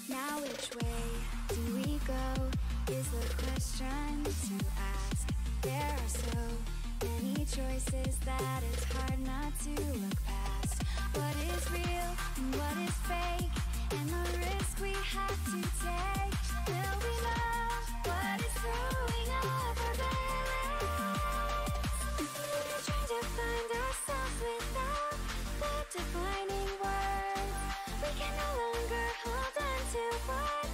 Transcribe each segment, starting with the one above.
Now which way do we go is the question to ask. There are so many choices that it's hard not to look past. What is real and what is fake, and the risk we have to take. Will we know what is throwing off our balance? We're trying to find ourselves without the defining words. We can no longer hold on to what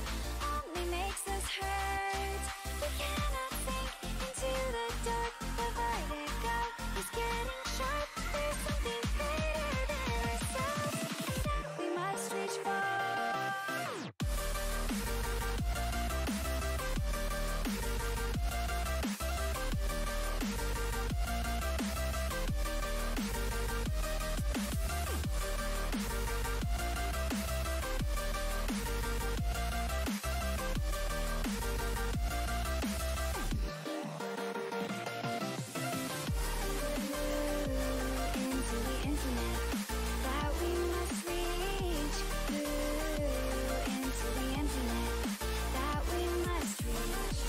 only makes us hurt. We cannot sink into the dark. The vertigo is getting sharp. There's something greater than ourselves that we must reach for. Into the internet that we must reach. Into the internet that we must reach.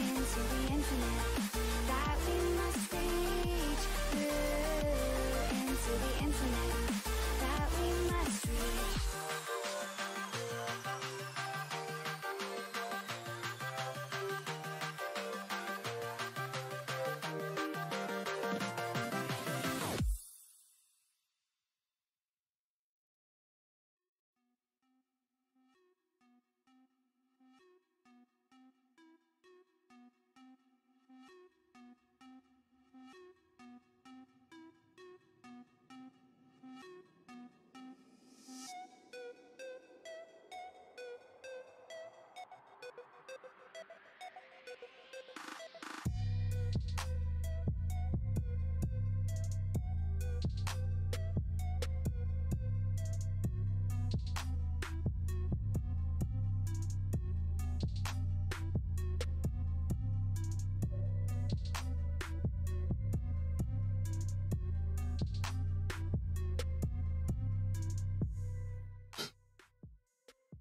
Into the internet that we must reach. Into the internet that we must reach.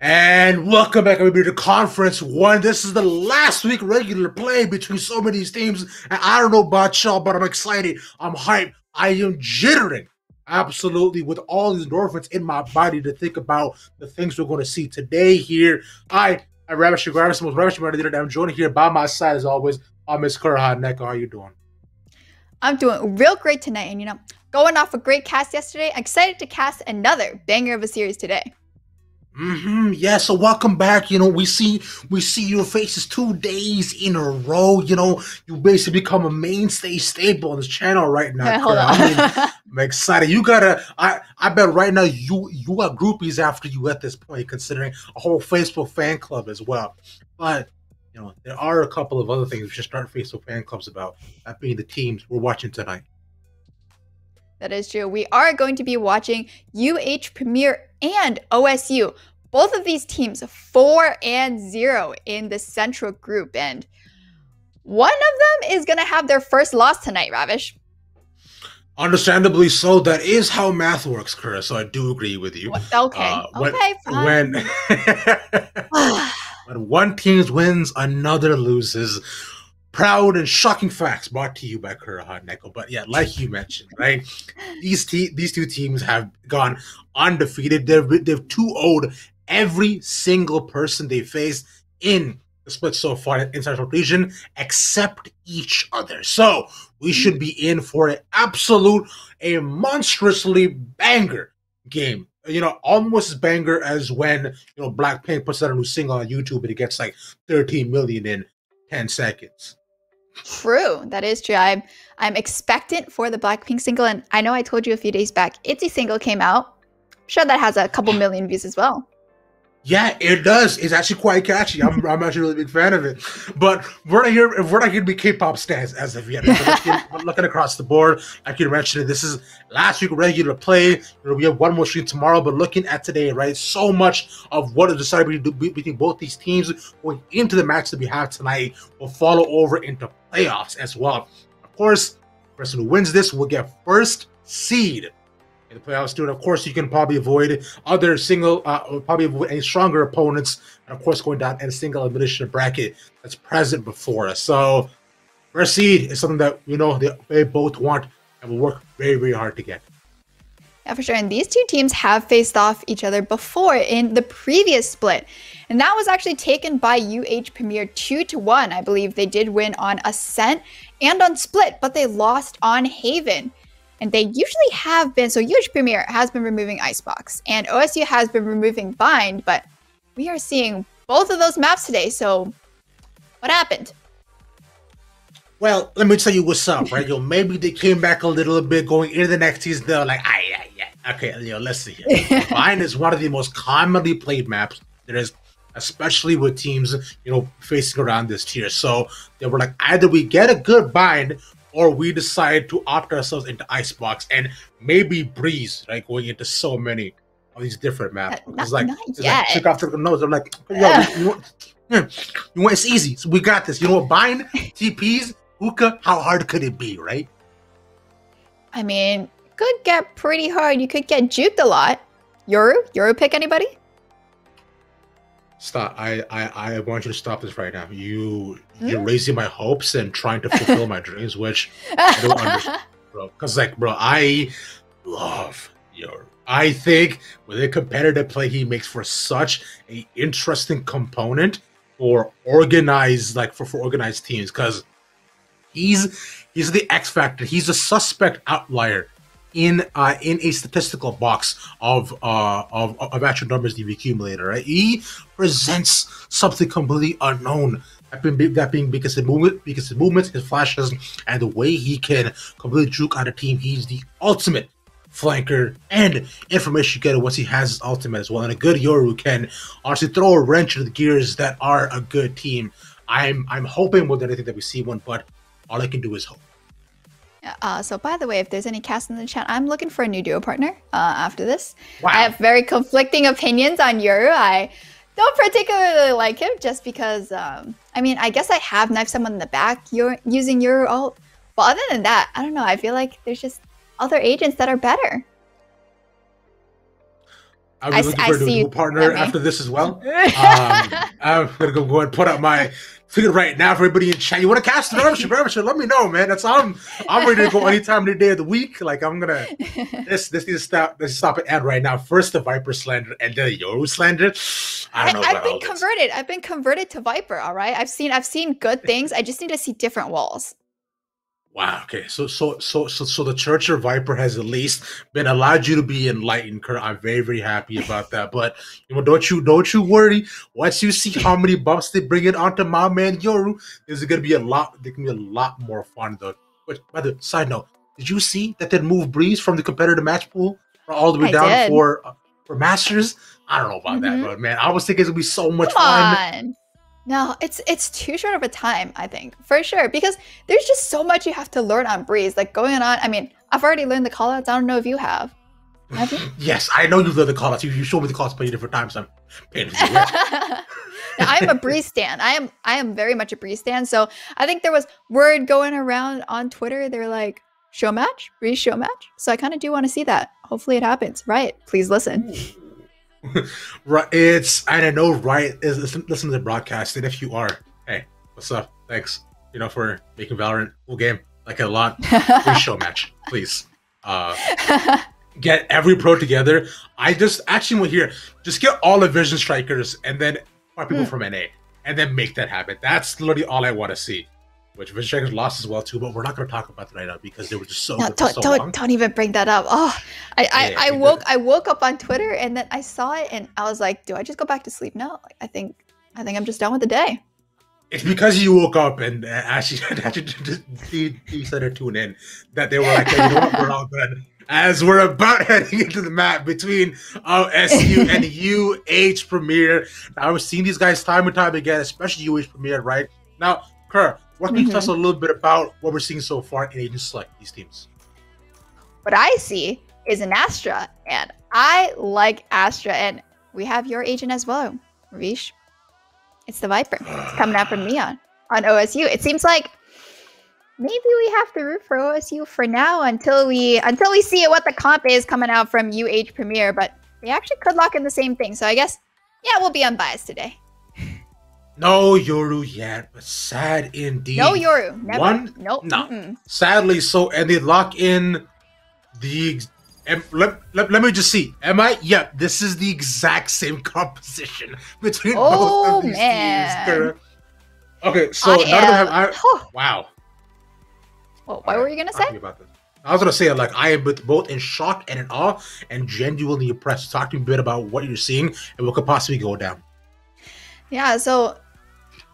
And welcome back, everybody, to Conference 1. This is the last week regular play between so many of these teams. And I don't know about y'all, but I'm excited. I'm hyped. I am jittering absolutely with all these endorphins in my body to think about the things we're going to see today here. I Ravish Gravis, most Ravish man. I'm joined here by my side, as always, Miss Kurahad. How are you doing? I'm doing real great tonight. And, going off a great cast yesterday, I'm excited to cast another banger of a series today. Yeah, so welcome back. We see your faces 2 days in a row. You basically become a mainstay staple on this channel right now. I'm excited. You gotta I bet right now you got groupies after you at this point, considering a whole Facebook fan club as well. But there are a couple of other things we should start Facebook fan clubs about, that being the teams we're watching tonight. That is true. We are going to be watching UH Premier and OSU. Both of these teams 4-0 in the Central Group, and one of them is going to have their first loss tonight, Ravish. Understandably so. That is how math works, Kura, so I do agree with you. Okay, fine. When one team wins, another loses. Proud and shocking facts brought to you by Kurahad Neko. But yeah, like you mentioned, right? These two teams have gone undefeated. They've 2-0'd every single person they faced in the split so far in Central Region, except each other. So we should be in for a monstrously banger game. Almost as banger as when Blackpink puts out a new single on YouTube and it gets like 13 million in 10 seconds. True, that is true. I'm expectant for the Blackpink single, and I know I told you a few days back, Itzy single came out. I'm sure that has a couple million views as well. Yeah, it does. It's actually quite catchy. I'm actually a really big fan of it. But we're not here to be K-pop stans as of yet. We're looking across the board, like you mentioned, this is last week regular play. We have one more stream tomorrow, but looking at today, right, so much of what is decided between both these teams going into the match that we have tonight will follow over into playoffs as well. Of course, the person who wins this will get first seed in the playoffs too. And of course, you can probably avoid other probably avoid any stronger opponents, and of course, going down in a single elimination bracket that's present before us. So, first seed is something that they both want and will work very, very hard to get. Yeah, for sure. And these two teams have faced off each other before in the previous split. And that was actually taken by UH Premier 2-1. I believe they did win on Ascent and on Split, but they lost on Haven. And they usually have been, so UH Premier has been removing Icebox, and OSU has been removing Bind, but we are seeing both of those maps today. So what happened? Well, let me tell you what's up, right? Maybe they came back a little bit going into the next season. They're like, okay, let's see here. Bind is one of the most commonly played maps there is, especially with teams, facing around this tier. So they were like, either we get a good Bind, or we decide to opt ourselves into Icebox and maybe Breeze, right? Going into so many of these different maps. It's like, check off the nose. They're like, yo, it's easy. So we got this. You know what? Bind, TPs, Hookah, how hard could it be, right? I mean, could get pretty hard. You could get juked a lot. Yoru pick anybody? Stop. I want you to stop this right now. You're raising my hopes and trying to fulfill my dreams, which I don't understand, bro. Because, bro, I love Yoru. I think with the competitive play he makes for such an interesting component for organized, for organized teams. Because he's the X factor. He's a suspect outlier in a statistical box of actual numbers you've accumulated, right? He presents something completely unknown. That being because his movements, his flashes, and the way he can completely juke out a team. He's the ultimate flanker and information getter once he has his ultimate as well. And a good Yoru can honestly throw a wrench into the gears that are a good team. I'm hoping more than anything that we see one, but all I can do is hope. So by the way, if there's any cast in the chat, I'm looking for a new duo partner after this. Wow. I have very conflicting opinions on Yoru. I don't particularly like him just because, I guess I have knifed someone in the back using Yoru ult. But other than that, I don't know. I feel like there's just other agents that are better. I'll be looking for a new partner after this as well. I'm going to go and put up my figure right now for everybody in chat. You want to cast the membership? Let me know, man. That's I'm ready to go anytime, any day of the week. I'm gonna this needs to stop. Let's stop it ad right now. First the Viper slander and then the Yoru slander. I've been converted. I've been converted to Viper. All right. I've seen good things. I just need to see different walls. Wow. Okay. So the Church of Viper has at least been allowed you to be enlightened, Kurt. I'm very, very happy about that. But don't you worry. Once you see how many buffs they bring in onto my man Yoru, there's gonna be a lot. There can be a lot more fun though. But by the side note, did you see that they moved Breeze from the competitive match pool all the way down for Masters? I don't know about that, but man, I was thinking it's gonna be so much fun. No, it's too short of a time, I think, for sure, because there's just so much you have to learn on Breeze. Going on, I've already learned the callouts. I don't know if you have. Have you? Yes, I know you've learned the callouts. You showed me the callouts plenty different times. I'm paying attention. I am a Breeze stan. I am very much a Breeze stan. So I think there was word going around on Twitter. They're like, show match, Breeze show match. So I kind of do want to see that. Hopefully it happens. Right? Please listen. Right, I know Riot is listen to the broadcast, and if you are, hey, what's up? Thanks, for making Valorant cool game. Like a lot. Please show match, please. Get every pro together. I just actually went here. Just get all the Vision Strikers, and then find people from NA, and then make that happen. That's literally all I want to see. Which Vision Strikers lost as well too, but we're not going to talk about that right now because they were just so good for so long. Don't even bring that up. Oh, I woke up on Twitter and then I saw it and I was like, do I just go back to sleep now? I think I'm just done with the day. It's because you woke up and actually decided to tune in that they were like, hey, you know what, we're all good. As we're about heading into the map between OSU and UH Premier. Now, I was seeing these guys time and time again, especially UH Premier, right? Now, Kerr, what can you tell us a little bit about what we're seeing so far in agent select these teams? What I see is an Astra, and I like Astra, and we have your agent as well, Rish. It's the Viper. It's coming out from me on OSU. It seems like maybe we have to root for OSU for now until we see what the comp is coming out from UH Premier. But they actually could lock in the same thing. So I guess, yeah, we'll be unbiased today. No Yoru yet, but sad indeed. No Yoru, never. Nope. No. Sadly, so and they lock in the. Let me just see. Am I? Yeah, this is the exact same composition between both of these teams. Okay, so none of them have. Wow. Well, what were you gonna say? About this. I was gonna say, like, I am both in shock and in awe and genuinely impressed. Talk to me a bit about what you're seeing and what could possibly go down. Yeah, so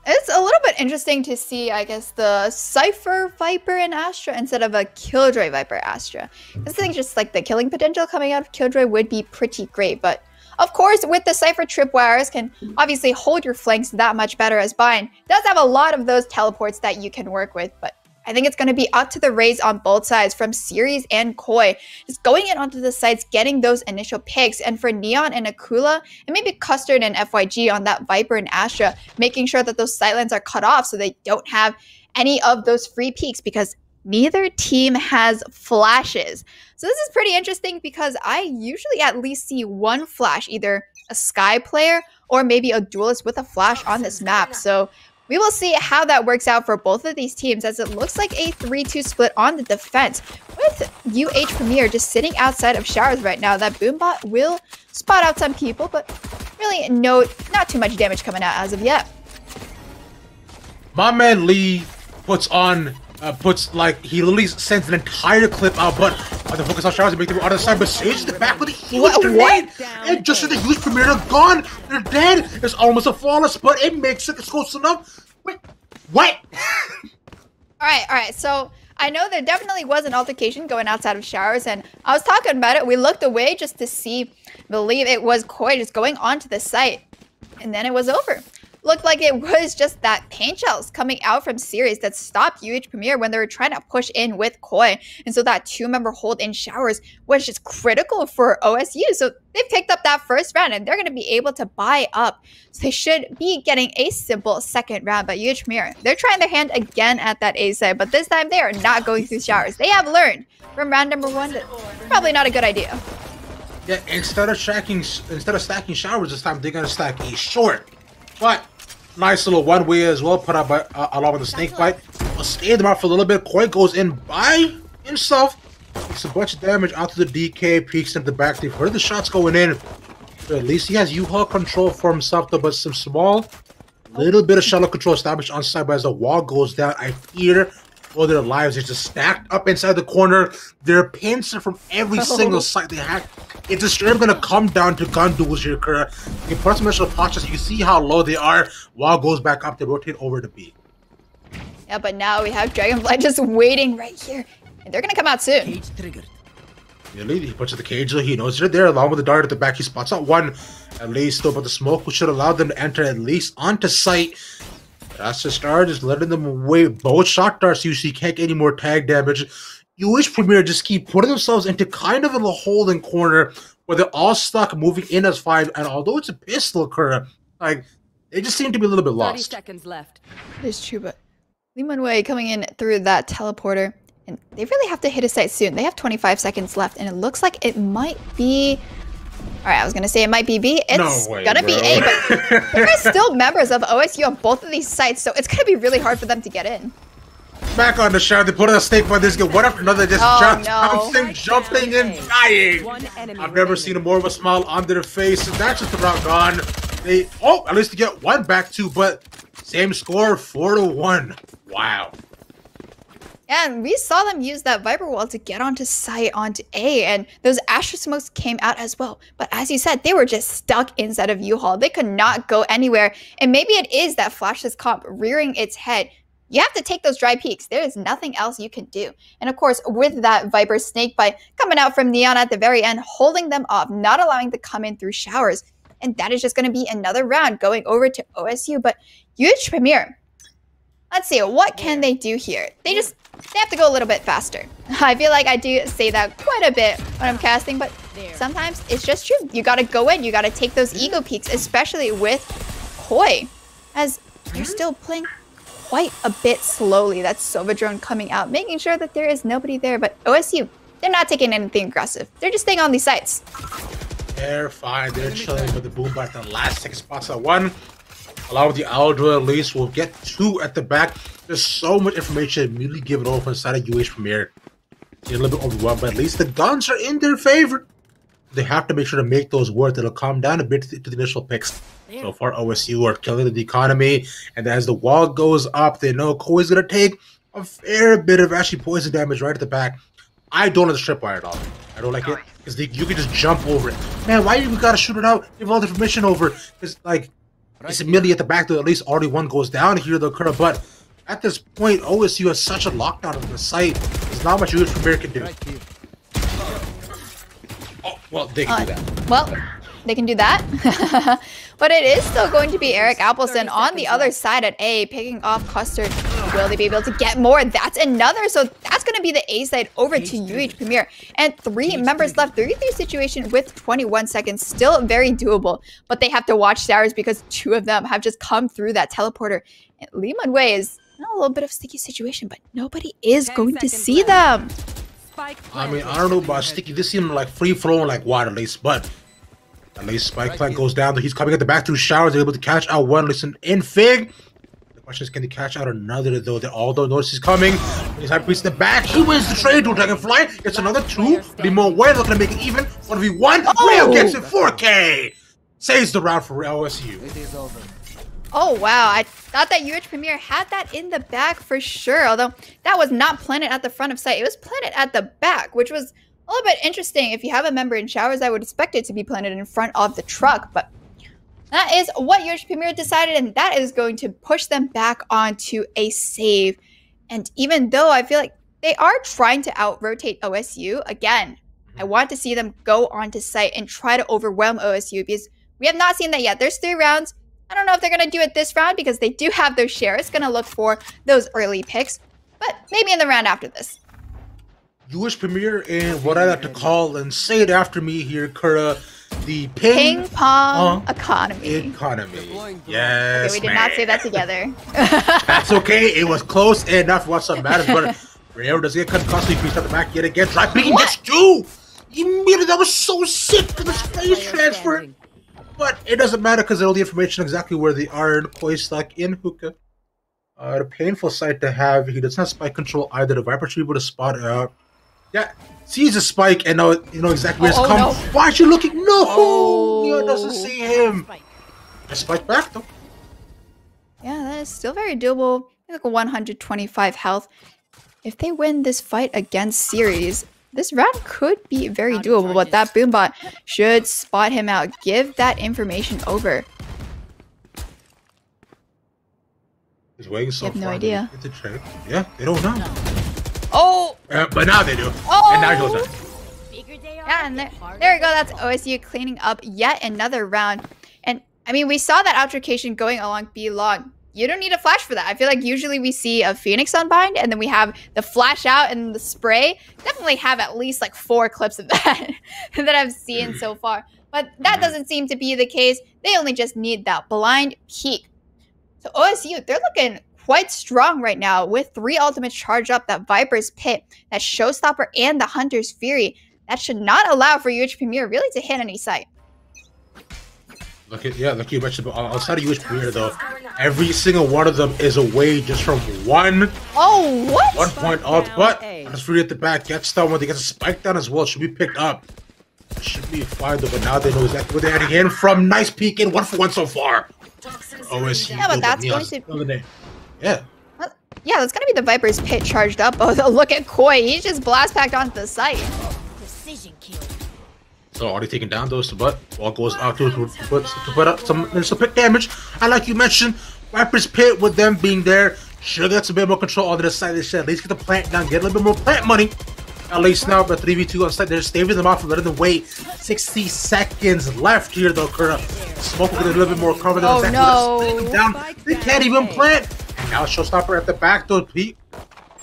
it's a little bit interesting to see, I guess, the Cypher Viper and Astra instead of a Killjoy Viper Astra. This thing, just like the killing potential coming out of Killjoy would be pretty great, but of course, with the Cypher Tripwires can obviously hold your flanks that much better, as Bind does have a lot of those teleports that you can work with, but I think it's going to be up to the Rays on both sides from Series and Koi. Just going in onto the sites, getting those initial picks. And for Neon and Akula, and maybe Custard and FYG on that Viper and Astra, making sure that those sightlines are cut off so they don't have any of those free peaks because neither team has flashes. So this is pretty interesting because I usually at least see one flash, either a Sky player or maybe a duelist with a flash on this map. So we will see how that works out for both of these teams, as it looks like a 3-2 split on the defense, with UH Premier just sitting outside of showers right now. That Boombot will spot out some people, but really not too much damage coming out as of yet. My man Lee he literally sends an entire clip out, but on the focus on showers to make them on the side, but Sage the back with a huge grenade, and just as the huge Premier are gone, they're dead. It's almost a flawless, but it makes it close enough. Wait, what? All right. So I know there definitely was an altercation going outside of showers, and I was talking about it. We looked away just to see, believe it was Koi just going onto the site, and then it was over. Looked like it was just that paint shells coming out from Series that stopped UH Premier when they were trying to push in with Koi. And so that 2-member hold in showers was just critical for OSU. So they picked up that first round and they're going to be able to buy up. So they should be getting a simple second round. But UH Premier, they're trying their hand again at that A side, but this time they are not going through showers. They have learned from round number 1 that probably not a good idea. Yeah, instead of stacking showers this time, they're going to stack a short. But nice little one-way as well, put out by along with the snake bite. We'll stay them out for a little bit. Koi goes in by himself. Takes a bunch of damage out to the DK, peeks into the back. They've heard the shots going in. But at least he has U-Haul control for himself, though, but some small, little bit of shuttle control established on side. But as the wall goes down, I fear all their lives are just stacked up inside the corner. They're pins from every single site they have. It's just straight up going to come down to gun duels here, Kura. You can put some initial postures. You can see how low they are. Wall goes back up. They rotate over to B. Yeah, but now we have Dragonfly just waiting right here. And they're going to come out soon. Cage triggered. Really? He puts the cage, he knows they're there, along with the dart at the back. He spots out one, at least, though, but the smoke which should allow them to enter at least onto site. That's the start, just letting them away. Both shot darts, you see, can't get any more tag damage. UH Premier just keep putting themselves into kind of a holding corner where they're all stuck moving in as 5, and although it's a pistol, Kura, like, they just seem to be a little bit lost. 30 seconds left. It's true, but Lee Manwei coming in through that teleporter, and they really have to hit a site soon. They have 25 seconds left, and it looks like it might be... Alright, I was gonna say it might be B. It's gonna be A, but there are still members of OSU on both of these sites, so it's gonna be really hard for them to get in. Back on the shot, they put on a stake by this guy. One after another, just bouncing, jumping, and dying. I've never seen more of a smile on their face, and that's just about gone. They, at least to get one back too, but same score, 4-1. Wow. And we saw them use that Viper Wall to get onto site, onto A, and those Astra Smokes came out as well. But as you said, they were just stuck inside of U-Haul. They could not go anywhere, and maybe it is that Flashless comp rearing its head. You have to take those dry peaks. There is nothing else you can do. And of course, with that Viper Snake Bite coming out from Neon at the very end, holding them off, not allowing to come in through showers. And that is just going to be another round going over to OSU. But UH Premier, let's see, what can they do here? They have to go a little bit faster. I feel like I do say that quite a bit when I'm casting, but sometimes it's just true. You gotta go in, you gotta take those ego peaks, especially with Koi, as they're still playing quite a bit slowly. That Sova drone coming out, making sure that there is nobody there. But OSU, they're not taking anything aggressive. They're just staying on these sites. They're fine. They're chilling with the boom at the last 6 spots at 1. Along with the Aldra, at least we'll get 2 at the back. There's so much information immediately given over inside of UH Premier. You're a little bit overwhelmed, but at least the guns are in their favor. They have to make sure to make those work. It'll calm down a bit to the initial picks. So far, OSU are killing the economy, and as the wall goes up, they know Koi's gonna take a fair bit of actually poison damage right at the back. I don't like the tripwire at all. I don't like it because you can just jump over it. Man, why you gotta shoot it out? Give all the information over. Because like it's immediately at the back, though. At least already one goes down here, though. But at this point, OSU has such a lockdown of the site. There's not much UH Premier can do. Oh, well, they can do that. Well, they can do that. But it is still going to be Eric Appleson on the other side at A, picking off Custard. Will they be able to get more? That's another. So that's going to be the A side over to UH Premier. And 3 members left. 3-3 situation with 21 seconds. Still very doable. But they have to watch Sours because 2 of them have just come through that teleporter. And Lehman Way is in a little bit of a sticky situation, but nobody is going to see them. I mean, I don't know about sticky. This seemed like free-flowing like water, at least, but at least Spike Plant goes down. He's coming at the back through showers. They're able to catch out one. Listen, in Fig. The question is, can they catch out another, though? They all don't notice he's coming. He's high priest in the back. He wins the trade. Dragonfly gets another 2. Be more way. They're going to make it even. 1v1. Real gets it. 4K. Saves the round for OSU. It is over. Oh, wow. I thought that UH Premier had that in the back for sure. Although that was not planted at the front of site. It was planted at the back, which was a little bit interesting. If you have a member in showers, I would expect it to be planted in front of the truck. But that is what UH Premier decided, and that is going to push them back onto a save. And even though I feel like they are trying to out-rotate OSU, again, I want to see them go onto site and try to overwhelm OSU because we have not seen that yet. There's 3 rounds. I don't know if they're going to do it this round because they do have those shares. Going to look for those early picks, but maybe in the round after this. UH Premier in what I like to call, and say it after me here, Kura, the ping pong economy. Yes, okay, we did not say that together. That's okay. It was close enough. What's up matters, but Rio does get cut costly piece at the back yet again. Try picking gets 2. Immediately, that was so sick for the space transfer. But it doesn't matter because they know the information exactly where they are. Koi stuck in hookah. A painful sight to have. He does not spike control either. The Viper should be able to spot it out. Yeah, sees a spike and know exactly where it's coming. No. Why are you looking? No! Leo doesn't see him. A spike back though. Yeah, that is still very doable. Like a 125 health. If they win this fight against Series, this round could be very doable, but that Boombot should spot him out. Give that information over. He's waiting so far. You have no idea. Yeah, they don't know. Oh! But now they do. Oh! And now he goes down. Yeah, and there we go. That's OSU cleaning up yet another round. And, I mean, we saw that altercation going along B long. You don't need a flash for that. I feel like usually we see a Phoenix unbind and then we have the flash out and the spray. Definitely have at least like 4 clips of that that I've seen so far. But that doesn't seem to be the case. They only just need that blind peek. So OSU, they're looking quite strong right now with 3 ultimates charged up. That Viper's Pit, that Showstopper, and the Hunter's Fury. That should not allow for UH Premier really to hit any site. Like you mentioned, outside of UH Premier though, every single one of them is away just from 1 point alt. But it's free at the back, gets stunned when they get a spike down as well. Should be picked up. Should be fine though, but now they know exactly what they're adding in from. Nice peek in, 1 for 1 so far. OSU. Yeah, but that's going to. Yeah. Yeah, that's gonna be the Viper's Pit charged up. Oh, look at Koi. He's just blast packed onto the site. Precision kill. So already taking down those, but ball goes out to put up some initial pit damage. And like you mentioned, Viper's Pit with them being there, should get some bit more control on the side. They should at least get the plant down, get a little bit more plant money. At least now, but 3v2 on site, they're staving them off and letting them wait. 60 seconds left here though, Kura. Smoke will get a little bit more cover than exactly them down. They can't even plant. And now Showstopper at the back though, Pete.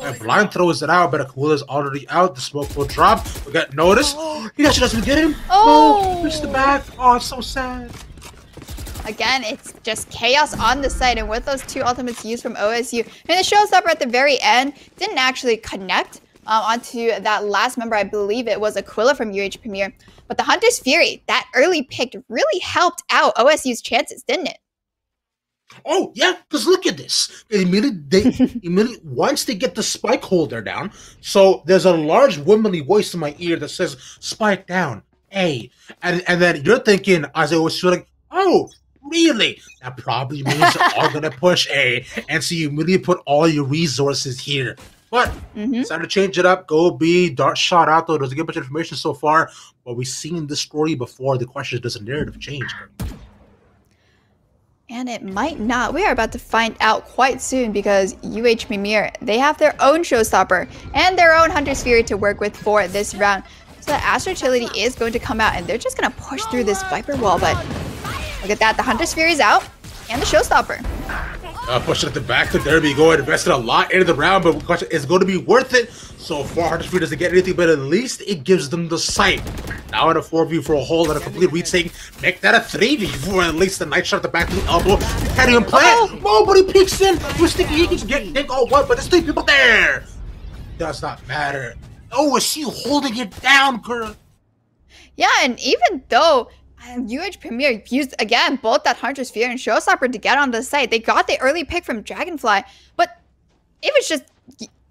And Blind throws it out, but Akula's already out. The smoke will drop. We got notice. He actually doesn't get him. Oh, no, reach the back. Oh, it's so sad. Again, it's just chaos on the site, and with those 2 ultimates used from OSU, and the showstopper at the very end didn't actually connect onto that last member. I believe it was Aquila from UH Premier. But the Hunter's Fury, that early pick really helped out OSU's chances, didn't it? Oh, yeah, because look at this. Immediately, once they get the spike holder down, so there's a large womanly voice in my ear that says, spike down, A. And then you're thinking, as I was like, oh, really? That probably means they're all going to push A. And so you immediately put all your resources here. But it's time to change it up. Go B, dart shot out, though. Doesn't get much information so far. But we've seen this story before. The question is, does the narrative change? And it might not. We are about to find out quite soon because UH Premier, they have their own showstopper and their own Hunter's Fury to work with for this round. So the Astro Utility is going to come out and they're just going to push through this Viper wall. But look at that. The Hunter's Fury is out and the showstopper. Pushing at the back to there we go. Invested a lot into the round, but the question is going to be worth it. So far, Hunter's Fury doesn't get anything, but at least it gives them the sight. Now in a 4v for a hold and a complete retake. Make that a 3v for at least the nice shot at the back to the elbow. Can't even plant. Nobody peeks in. You're thinking he can get all one, but there's 3 people there. Does not matter. OSU holding it down, girl. Yeah, and even though UH Premier used, again, both that Hunter's Fury and Showstopper to get on the site, they got the early pick from Dragonfly, but it was just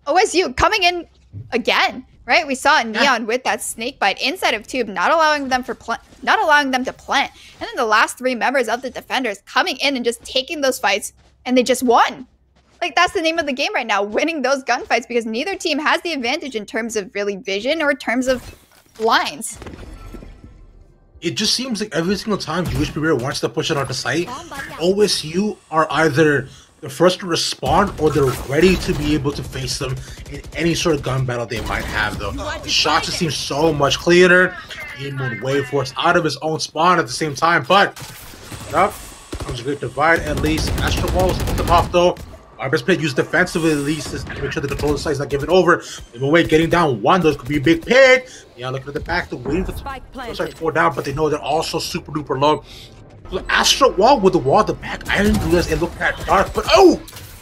OSU coming in again, right? We saw Neon with that snake bite inside of Tube, not allowing them to plant, and then the last 3 members of the defenders coming in and just taking those fights, and they just won. Like, that's the name of the game right now, winning those gunfights, because neither team has the advantage in terms of really vision or in terms of lines. It just seems like every single time UH Premier wants to push it on the site, OSU are either the first to respond or they're ready to be able to face them in any sort of gun battle they might have, though. The shots just seem so much cleaner. Moon Wave Force out of his own spawn at the same time, but comes a great divide at least. Astro Wall is put them off, though. Our best play used defensively at least to make sure the control of the site is not giving over. Even way getting down 1, those could be a big pick. Yeah, looking at the back, they're waiting for the site to fall down, but they know they're also super duper low. So Astro Wall with the wall at the back. I didn't realize it looked that dark, but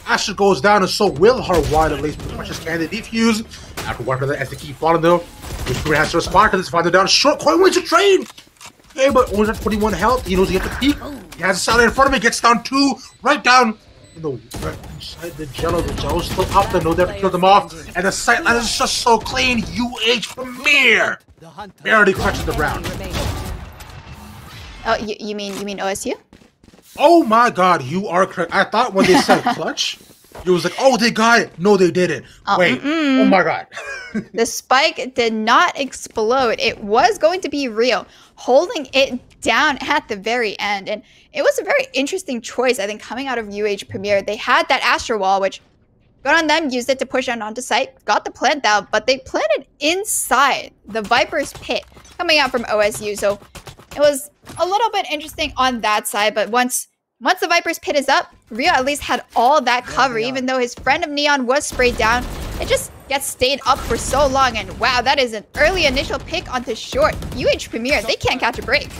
Astro goes down, and so will her wall at least. As much as can they defuse. After one another as they keep falling though, the Premier has to respond to this. Farther down, short coin wins a trade. Okay, but only at 21 health. He knows he has to peek. He has a salad in front of him. Gets down 2, right down. Right inside the Jello's still up there, no there to kill them off, and the sightline is just so clean. UH Premier barely clutches the round. Oh, you mean OSU? Oh my God, you are correct. I thought when they said clutch, it was like, oh, they got it. No, they didn't. Wait, oh my God. The spike did not explode. It was going to be real, holding it down at the very end. And it was a very interesting choice, I think, coming out of UH Premier. They had that Astro Wall, which got on them, used it to push on onto site, got the plant down, but they planted inside the Viper's pit coming out from OSU. So it was a little bit interesting on that side, but once the Viper's pit is up, Rio at least had all that cover, even though his friend of Neon was sprayed down. It just gets stayed up for so long, and wow, that is an early initial pick onto short. UH Premier, they can't catch a break.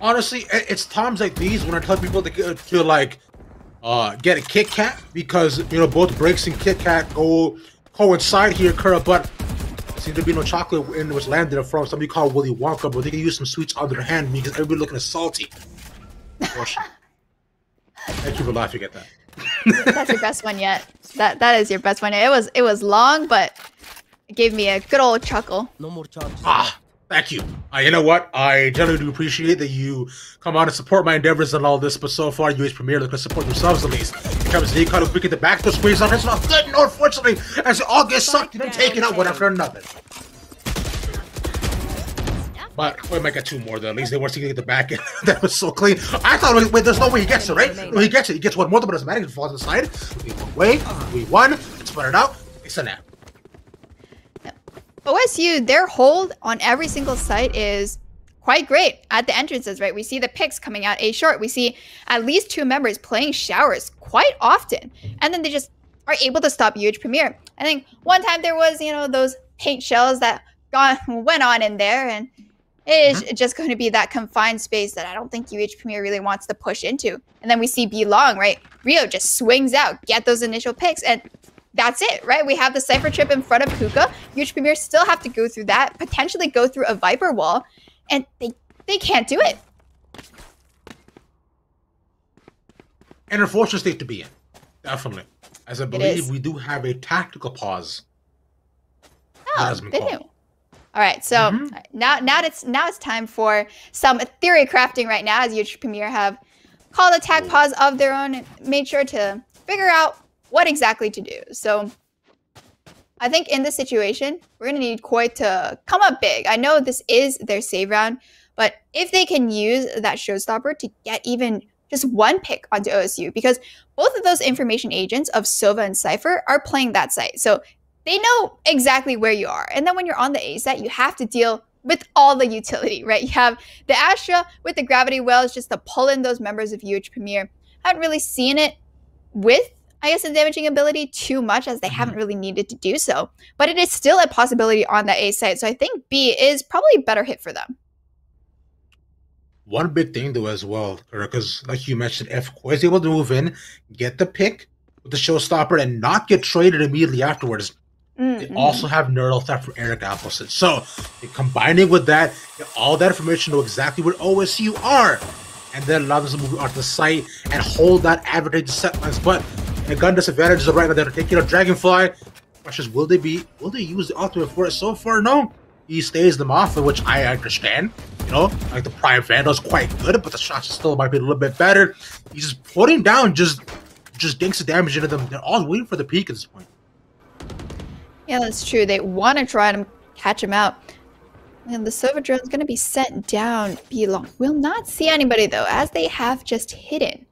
Honestly, it's times like these when I tell people to get a Kit Kat, because both breaks and Kit Kat coincide here, Kura, but seems to be no chocolate in which landed from somebody called Willy Wonka, but they can use some sweets on their hand because everybody looking salty. Thank you for laughing at that. That's your best one yet. That is your best one. It was long, but it gave me a good old chuckle. No more charges. Thank you. You know what? I generally do appreciate that you come on and support my endeavors and all this, but so far, UH Premier looking to support themselves at least. Because they kind of pick at the back, the squeeze on. It's not good, no, unfortunately, as they all get sucked and then taken out one after another. But we might get 2 more though. At least they weren't sticking at the back end. That was so clean. I thought, wait, there's no way he gets it, right? No, he gets it. He gets one more, but it doesn't matter. He falls on the side. We won. Let's put it out. It's a nap. OSU, their hold on every single site is quite great at the entrances, right? We see the picks coming out A short. We see at least 2 members playing showers quite often. And then they just are able to stop UH Premier. I think one time there was, those paint shells that went on in there, and It is just going to be that confined space that I don't think UH Premier really wants to push into. And then we see B Long, right? Rio just swings out, get those initial picks, and that's it, right? We have the Cypher Trip in front of Puka. UH Premier still have to go through that, potentially go through a Viper wall, and they can't do it. An unfortunate state to be in, definitely. As I believe we do have a tactical pause. Oh, they do. All right, so now it's time for some theory crafting right now, as UH Premier have called a tag pause of their own and made sure to figure out what exactly to do. So I think in this situation, we're going to need Koi to come up big. I know this is their save round, but if they can use that showstopper to get even just one pick onto OSU, because both of those information agents of Sova and Cypher are playing that site. So they know exactly where you are. And then when you're on the A site, you have to deal with all the utility, right? You have the Astra with the gravity wells just to pull in those members of UH Premier. Haven't really seen it with, I guess, the damaging ability too much, as they haven't really needed to do so. But it is still a possibility on the A site. So I think B is probably a better hit for them. One big thing, though, as well, because like you mentioned, if Koi is able to move in, get the pick with the showstopper, and not get traded immediately afterwards, they also have neural theft for Eric Appleson. So, combining with that, get all that information, know exactly where OSU are, and then allow them to move onto the site and hold that advantageous set lines. But the gun disadvantages are right now. They're taking out Dragonfly. Question is, will they use the ultimate for it? So far, no. He stays them off, which I understand. You know, like the Prime Vandal is quite good, but the shots still might be a little bit better. He's just putting down just dinks of damage into them. They're all waiting for the peak at this point. Yeah, that's true. They want to try to catch him out. And the Sova drone is going to be sent down B Long. We'll not see anybody, though, as they have just hidden.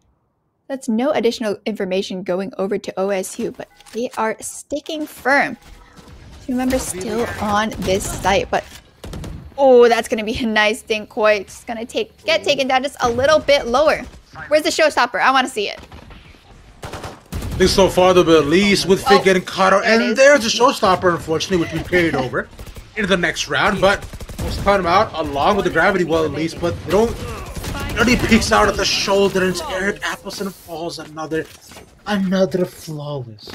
That's no additional information going over to OSU, but they are sticking firm. Two members still on this site, but oh, that's going to be a nice dink. Koi. It's going to get taken down just a little bit lower. Where's the showstopper? I want to see it. I think so far, though, at least with Fig getting caught out. And there's a showstopper, unfortunately, which we carried over into the next round. But we'll cut him out along with the gravity well, at least. But they don't. He peeks out at the shoulder, and it's Eric Appleson falls. Another flawless.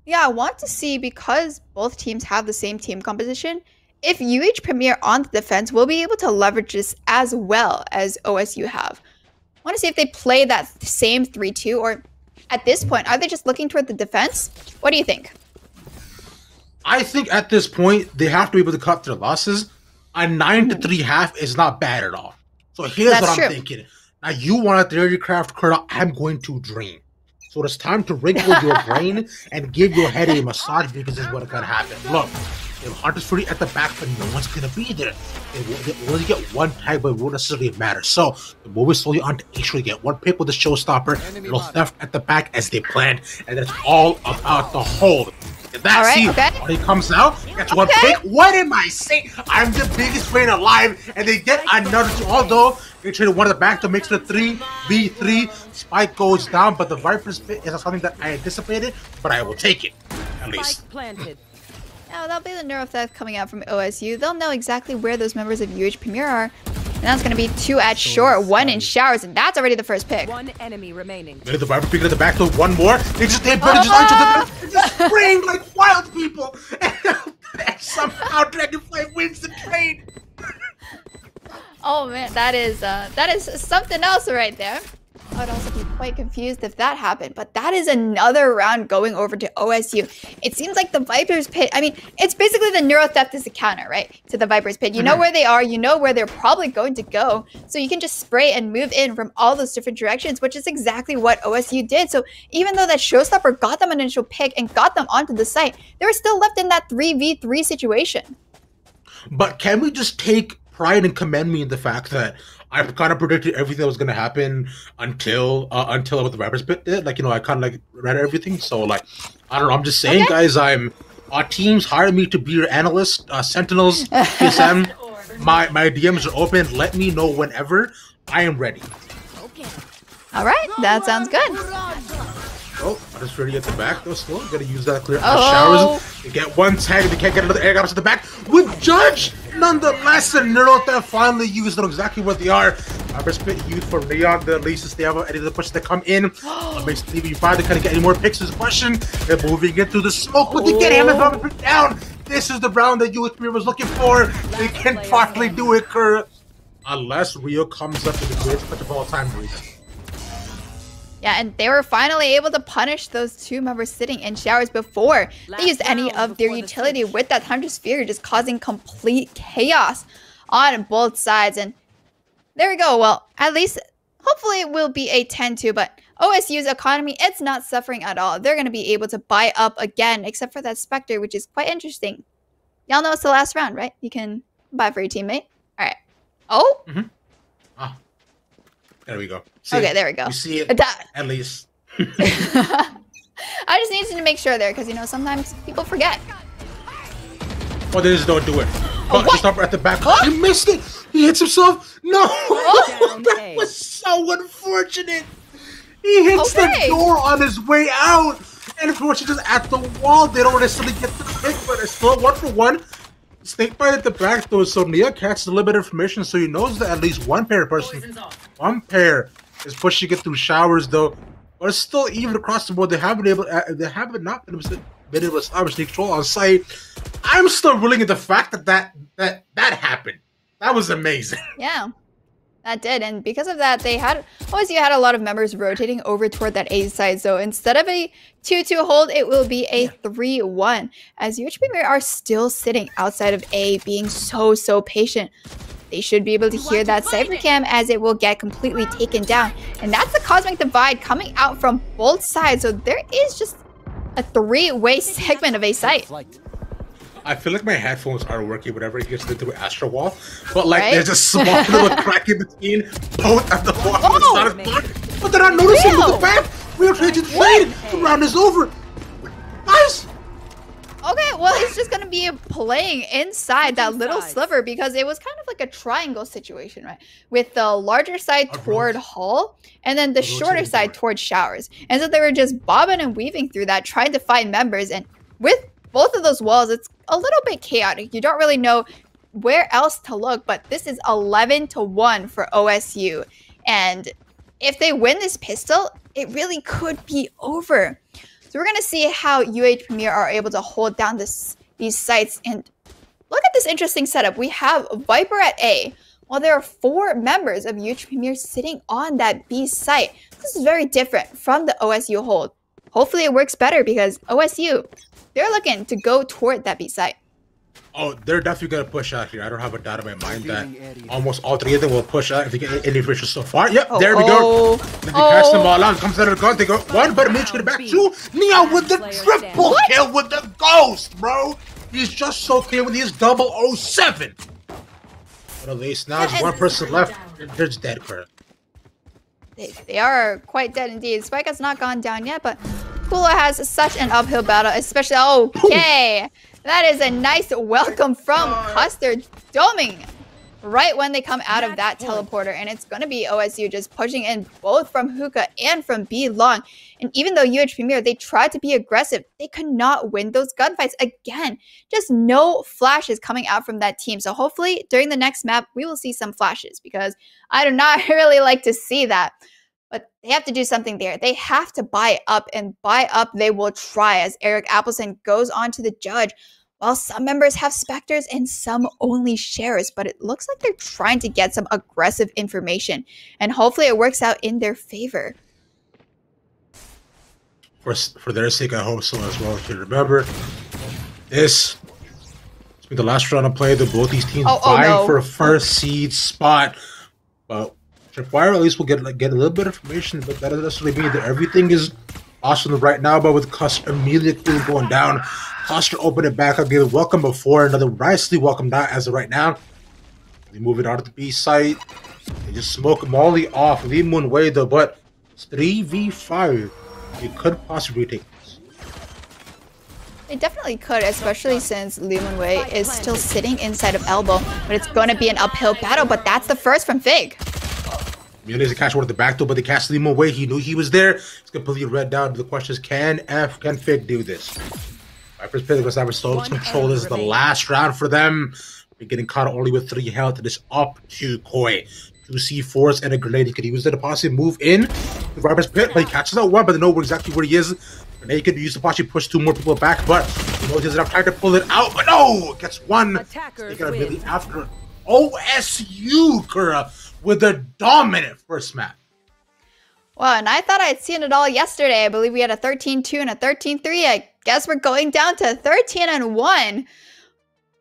Yeah, I want to see, because both teams have the same team composition, if UH Premier on the defense will be able to leverage this as well as OSU have. I want to see if they play that same 3-2, or at this point, are they just looking toward the defense? What do you think? I think at this point, they have to be able to cut their losses. A 9-3 half is not bad at all. So here's what I'm thinking. Now, you want a theory craft, Colonel. I'm going to dream. So it's time to wrinkle your brain and give your head a massage, because this is what's going to happen. Look, they have Hunter's Fury at the back, but no one's going to be there. They only get one tag, but it won't necessarily matter. So the move is slowly on to actually get one pick with the showstopper, little theft at the back as they planned, and it's all about the hold. And that's when he comes out, gets one pick. What am I saying? I'm the biggest fan alive, and they get another two. Although they traded one at the back to make it a 3v3. Spike goes down, but the Viper's pit is not something that I anticipated, but I will take it, at least. Now, that'll be the neuro theft coming out from OSU. They'll know exactly where those members of UH Premier are. And that's going to be 2 at short, 1 in showers, and that's already the first pick. One enemy remaining. Maybe the Viper picking at the back to one more. They just just spraying like wild people. And somehow Dragonfly wins the trade. Oh man, that is something else right there. I would also be quite confused if that happened, but that is another round going over to OSU. It seems like the Viper's pit, I mean, it's basically the neuro theft is a counter, right, to the Viper's pit. You know where they are, you know where they're probably going to go, so you can just spray and move in from all those different directions, which is exactly what OSU did. So even though that showstopper got them an initial pick and got them onto the site, they were still left in that 3v3 situation. But can we just take pride and commend me in the fact that I kind of predicted everything that was going to happen until what the Viper's pit did. Like, you know, I kind of like read everything. So, like, I don't know. I'm just saying, guys, teams hire me to be your analyst, Sentinels, PSM. My DMs are open. Let me know whenever. I am ready. All right. That sounds good. Oh, just ready at the back though. Still gonna use that clear Oh. showers. They get one tag. They can't get another air to the back. With Judge, nonetheless, and Neurotech finally used know exactly what they are. Spit used for Leon, the least they have any of the pushes that come in. Makes TV5 to kind of get any more picks is a question. They're moving into the smoke, but they get him and down. This is the round that UHP was looking for. They can finally do it, Kurt. Unless Rio comes up with the greatest punch of all time, Yeah, and they were finally able to punish those two members sitting in showers before they used any of their utility with that Thunder Sphere, just causing complete chaos on both sides. And there we go. Well, at least, hopefully it will be a 10-2, but OSU's economy, it's not suffering at all. They're going to be able to buy up again, except for that Spectre, which is quite interesting. Y'all know it's the last round, right? You can buy for your teammate. All right. Oh? Mm-hmm. Ah. There we go. See okay, there we go. You see it, at least. I just needed to make sure there, because, you know, sometimes people forget. Oh, they just don't do it. Oh, Just up at the back. Oh, he missed it. He hits himself. No. That was so unfortunate. He hits the door on his way out. And unfortunately, just at the wall, they don't necessarily get the pick, but it's still 1-for-1. Snake bite at the back, though, so Nia catches a little bit of information, so he knows that at least one pair is pushing it through showers, though. But it's still even across the board. They haven't not been able to establish control on site. I'm still reeling at the fact that happened. That was amazing. Yeah, that did. And because of that, OSU had a lot of members rotating over toward that A side. So instead of a 2-2 hold, it will be a 3-1. As UHP are still sitting outside of A, being so patient. They should be able to hear that Cypher Cam as it will get completely taken down. And that's the Cosmic Divide coming out from both sides. So there is just a 3-way segment of A site. I feel like my headphones are working whenever it gets into Astro Wall, but like there's a small little crack in between both at the wall. But they're not noticing with the back. We're trying to trade. The round is over. Nice. Okay, well, it's just going to be playing inside that little sliver because it was kind of like a triangle situation, right? With the larger side toward Hall and then the shorter side towards Showers. And so they were just bobbing and weaving through that, trying to find members. And with both of those walls, it's a little bit chaotic. You don't really know where else to look, but this is 11-1 for OSU. And if they win this pistol, it really could be over. So we're going to see how UH Premier are able to hold down these sites. And look at this interesting setup. We have Viper at A, while there are 4 members of UH Premier sitting on that B site. This is very different from the OSU hold. Hopefully it works better because OSU, they're looking to go toward that B site. Oh, they're definitely going to push out here. I don't have a doubt in my mind that almost all 3 of them will push out if they get any information so far. Yep, there we go. They catch them all out. Comes out of the gun. They go 1, but Mitch get it back 2. Neo with the triple kill with the ghost, bro. He's just so clear with his 007. But at least now there's 1 person left. They're just dead, Kurt. They are quite dead indeed. Spike has not gone down yet, but Kula has such an uphill battle, especially. Okay. That is a nice welcome from Custer Doming right when they come out of that teleporter. And it's going to be OSU just pushing in both from Hookah and from B long. And even though UH Premier, they tried to be aggressive, they could not win those gunfights. Again, just no flashes coming out from that team. So hopefully during the next map, we will see some flashes because I do not really like to see that. But they have to do something there. They have to buy up, and buy up they will try as Eric Appleson goes on to the judge. While some members have Spectres and some only shares, but it looks like they're trying to get some aggressive information. And hopefully it works out in their favor. For their sake, I hope so as well. If you remember, this has been the last round of play. Both these teams vying for a first seed spot. But Tripwire at least will get a little bit of information, but that doesn't necessarily mean that everything is awesome right now. But with Custer immediately going down, Custer opened it back up, gave it welcome before, another nicely welcome down as of right now. They move it out to the B site. They just smoke Molly off. Lee Moon Way though, but it's 3v5. You could possibly take this. They definitely could, especially since Lee Moon Way is still sitting inside of Elbow. But it's going to be an uphill battle, but that's the first from Fig. Muniz catch one at the back door, but they can't sleep him away. He knew he was there. It's completely read down. The question is, can Fig do this? Viper's Pit was having slow control. This is the last round for them. They're getting caught only with 3 health. It is up to Koi. 2 C4s and a grenade. He could use it to possibly move in the Viper's Pit, but he catches out one, but they know exactly where he is. Grenade could be used to possibly push 2 more people back, but he knows he doesn't have time to pull it out. But no! Gets one. They got really after OSU, Kura, with a dominant first map. Well, and I thought I'd seen it all yesterday. I believe we had a 13-2 and a 13-3. I guess we're going down to 13-1.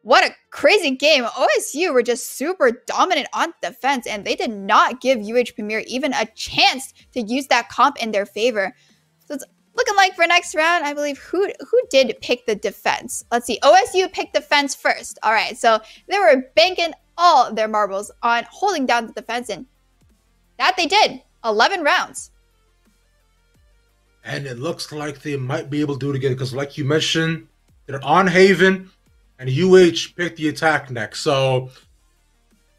What a crazy game. OSU were just super dominant on defense, and they did not give UH Premier even a chance to use that comp in their favor. So it's looking like for next round, I believe, who did pick the defense? Let's see. OSU picked defense first. All right, so they were banking all their marbles on holding down the defense, and that they did. 11 rounds. And it looks like they might be able to do it again because, like you mentioned, they're on Haven, and UH picked the attack next. So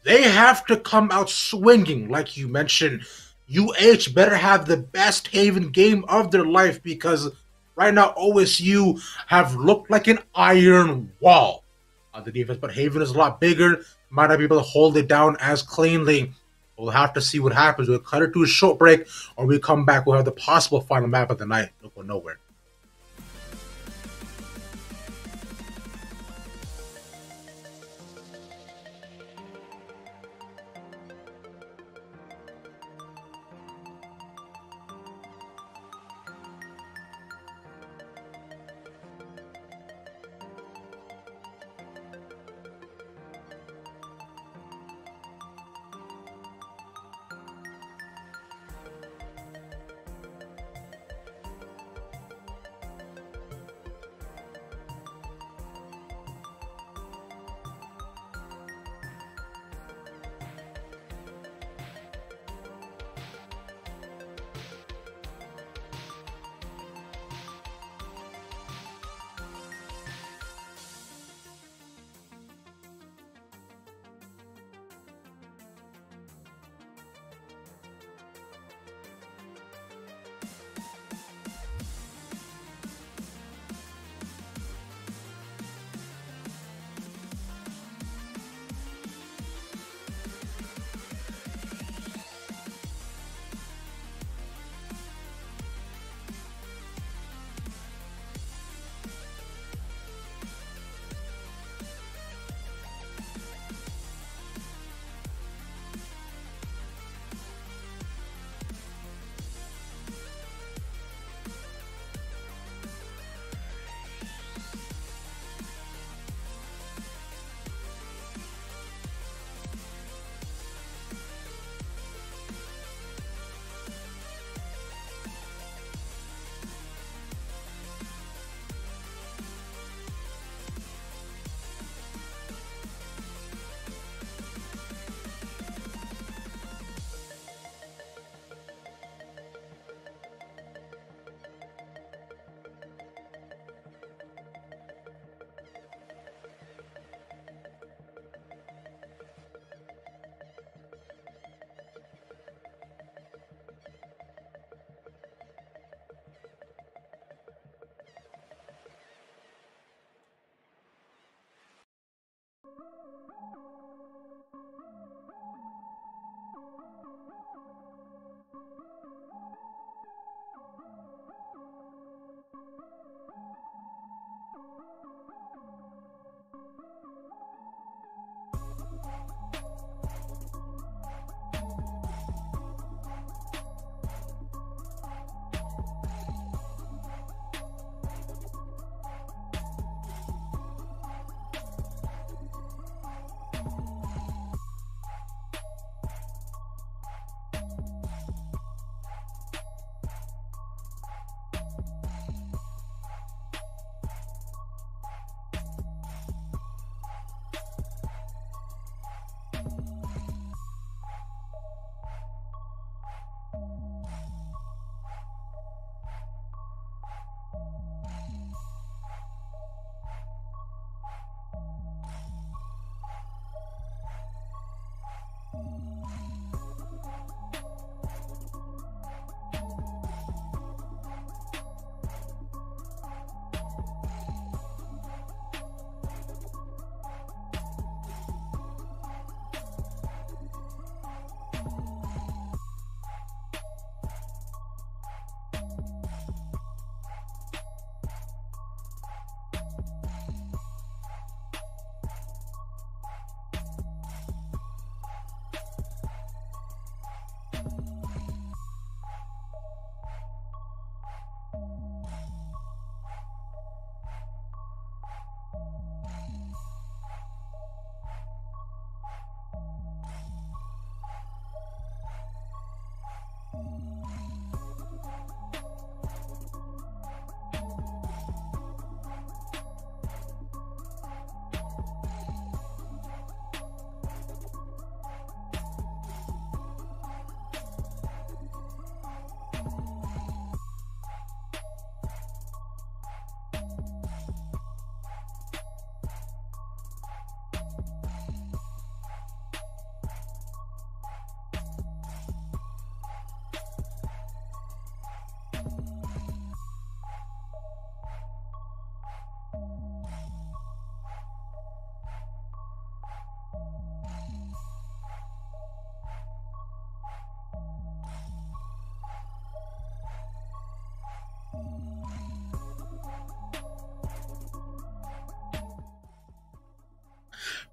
they have to come out swinging, like you mentioned. UH better have the best Haven game of their life because right now OSU have looked like an iron wall on the defense. But Haven is a lot bigger, might not be able to hold it down as cleanly. We'll have to see what happens. We'll cut it to a short break, or we come back. We'll have the possible final map of the night. Look, we're nowhere.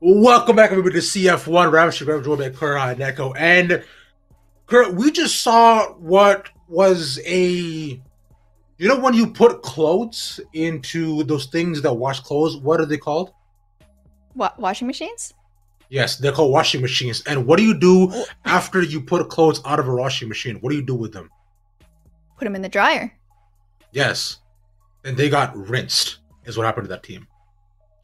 Welcome back, everybody, to CF1. Ravish, joined by Kura and Neko. And Kurt, we just saw what was a... You know when you put clothes into those things that wash clothes, what are they called? What, washing machines? Yes, they're called washing machines. And what do you do after you put clothes out of a washing machine? What do you do with them? Put them in the dryer. Yes. And they got rinsed, is what happened to that team.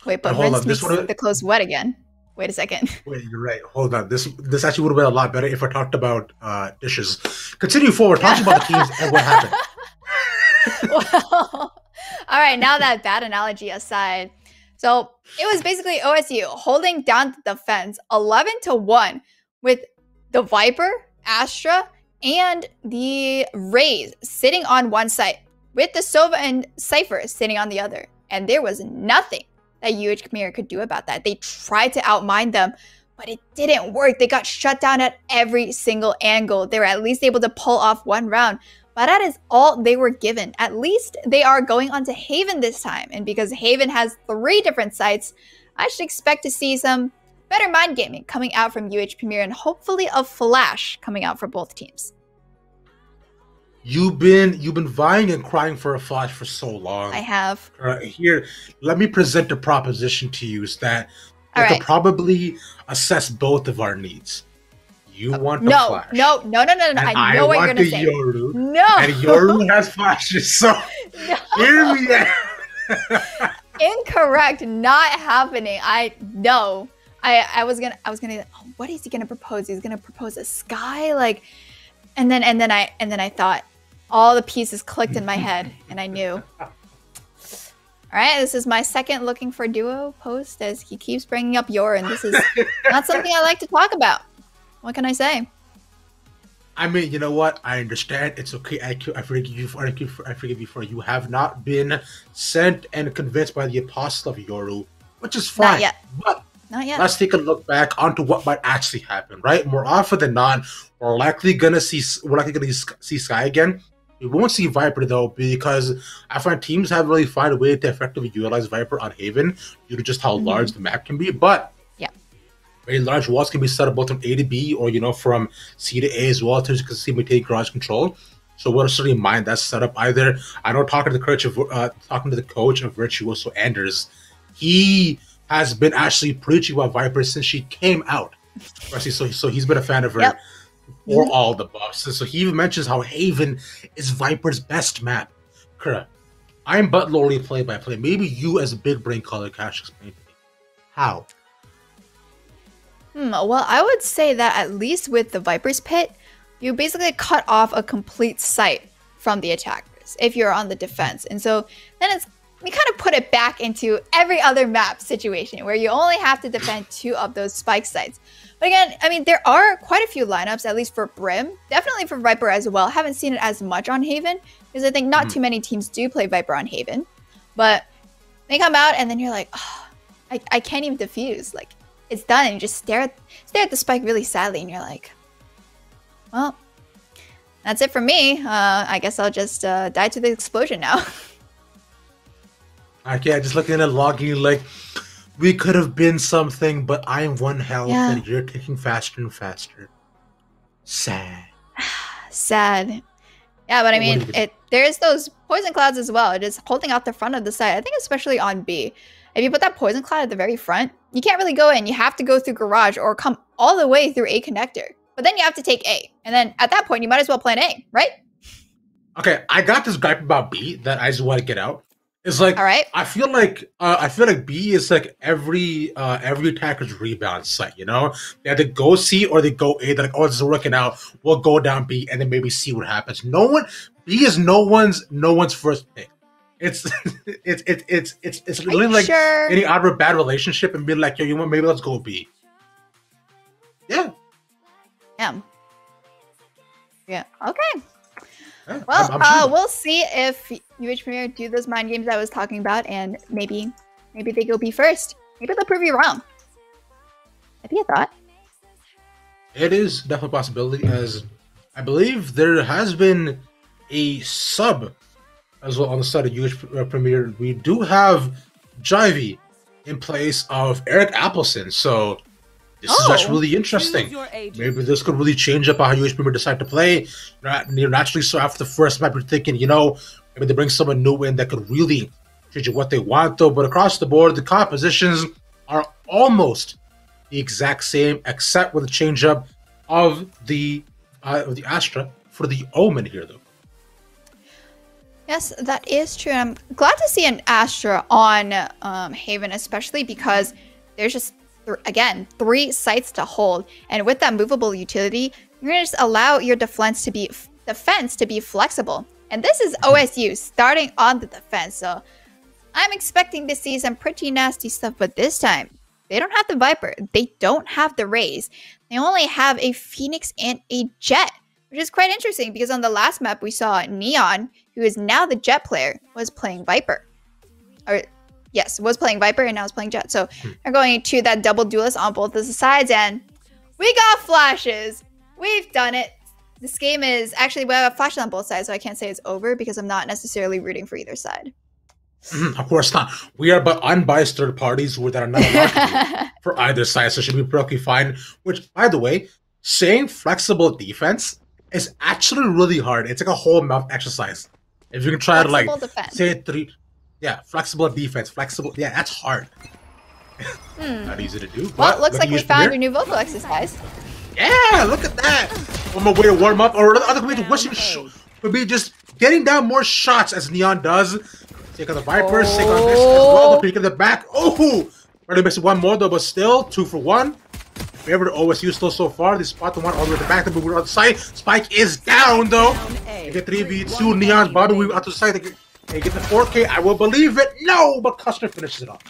Wait, but rinse makes the clothes wet again. Wait a second. Wait, you're right. Hold on. This actually would have been a lot better if I talked about dishes. Continue forward, talking about the teams and what happened. Well, all right, now that bad analogy aside, so it was basically OSU holding down the defense 11-1 with the Viper, Astra, and the Rays sitting on one side with the Sova and Cypher sitting on the other. And there was nothing that UH Khmer could do about that. They tried to outmind them, but it didn't work. They got shut down at every single angle. They were at least able to pull off one round, but that is all they were given. At least they are going on to Haven this time. And because Haven has 3 different sites, I should expect to see some better mind gaming coming out from UH Premier and hopefully a flash coming out for both teams. You've been vying and crying for a flash for so long. I have. Here, let me present a proposition to you is that we could probably assess both of our needs. You want the flash. No. I know what you're going to say. Yoru, no. And Yoru has flashes, so hear me out. Incorrect. Not happening. I know. I was gonna what is he gonna propose? He's gonna propose a sky, like, and then I thought all the pieces clicked in my head and I knew. All right, this is my second looking for duo post as he keeps bringing up Yor, and this is not something I like to talk about. What can I say? I mean, you know what? I understand. It's okay. I forgive you for. I forgive you for. You have not been sent and convinced by the apostle of Yoru, which is fine. Not yet. But not yet. Let's take a look back onto what might actually happen. Right? More often than not, we're likely gonna see Sky again. We won't see Viper though, because I find teams haven't really found a way to effectively utilize Viper on Haven due to just how large the map can be. But very large walls can be set up both from A to B or, from C to A as well to see me take garage control. So we'll certainly mind that setup either. I know talking to the coach of Virtuoso Anders, he has been actually preaching about Viper since she came out. So he's been a fan of her for all the buffs. So he even mentions how Haven is Viper's best map. Kura, I'm but lowly play-by-play. Maybe you as a big brain caller can explain to me. How? Well, I would say that at least with the Viper's Pit, you basically cut off a complete site from the attackers if you're on the defense. And so then we kind of put it back into every other map situation where you only have to defend 2 of those spike sites. But again, I mean, there are quite a few lineups, at least for Brim, definitely for Viper as well. Haven't seen it as much on Haven because I think not too many teams do play Viper on Haven. But they come out and then you're like, oh, I can't even defuse. Like, it's done, and you just stare at the spike really sadly, and you're like, well, that's it for me. I guess I'll just die to the explosion now. Okay, just looking at logging, like, we could have been something, but I'm 1 health, and you're ticking faster and faster. Sad. Sad. Yeah, but I mean, there's those poison clouds as well. It is holding out the front of the site. I think especially on B. If you put that poison cloud at the very front, you can't really go in. You have to go through garage or come all the way through A connector. But then you have to take A. And then at that point, you might as well plan A, right? Okay, I got this gripe about B that I just want to get out. It's like, all right. I feel like B is like every attacker's rebound site, They either go C or they go A. They're like, oh, this is working out. We'll go down B and then maybe see what happens. B is no one's first pick. It's literally like getting out of a bad relationship and being like, yo, you want, maybe let's go B. Yeah. Yeah. Okay. Yeah, well, I'm we'll see if UH Premier do those mind games I was talking about, and maybe they go B first. Maybe they'll prove you wrong. That'd be a thought. It is definitely a possibility, as I believe there has been a sub as well on the side of UH Premier. We do have Jivey in place of Eric Appleson. So this is actually really interesting. Maybe this could really change up how UH Premier decide to play. Naturally, so after the first map, you're thinking, you know, maybe they bring someone new in that could really change what they want, though. But across the board, the compositions are almost the exact same, except with the change up of the Astra for the Omen here, though. Yes, that is true. I'm glad to see an Astra on Haven, especially because there's just, again, 3 sites to hold. And with that movable utility, you're going to just allow your defense to be flexible. And this is OSU starting on the defense. So I'm expecting to see some pretty nasty stuff. But this time, they don't have the Viper. They don't have the Raze. They only have a Phoenix and a Jet, which is quite interesting because on the last map, we saw Neon, who is now the Jet player, was playing Viper. Or, yes, was playing Viper and now is playing Jet. So they're going to that double duelist on both of the sides, and we got flashes. We've done it. This game is actually, we have flashes on both sides, so I can't say it's over because I'm not necessarily rooting for either side. Of course not. We are but unbiased third parties that are not allowed for either side, so should be perfectly fine. Which, by the way, saying flexible defense is actually really hard. It's like a whole mouth exercise. If you can try to like say 3, yeah, flexible defense, flexible, yeah, that's hard. Not easy to do. Well, it looks like we found your new vocal exercise. Yeah, look at that. One more way to warm up, or another way to wish him would be just getting down more shots as Neon does. Take on the Vipers, take on this as well. The peek in the back. Oh, already missing one more though, but still 2 for 1. Favorite OSU still so far. They spot the one all the way at the back. The move on the side. Spike is down though. They get 3v2. Neon Bobby we out to the side. They get the 4K. I will believe it. No, but Custer finishes it off.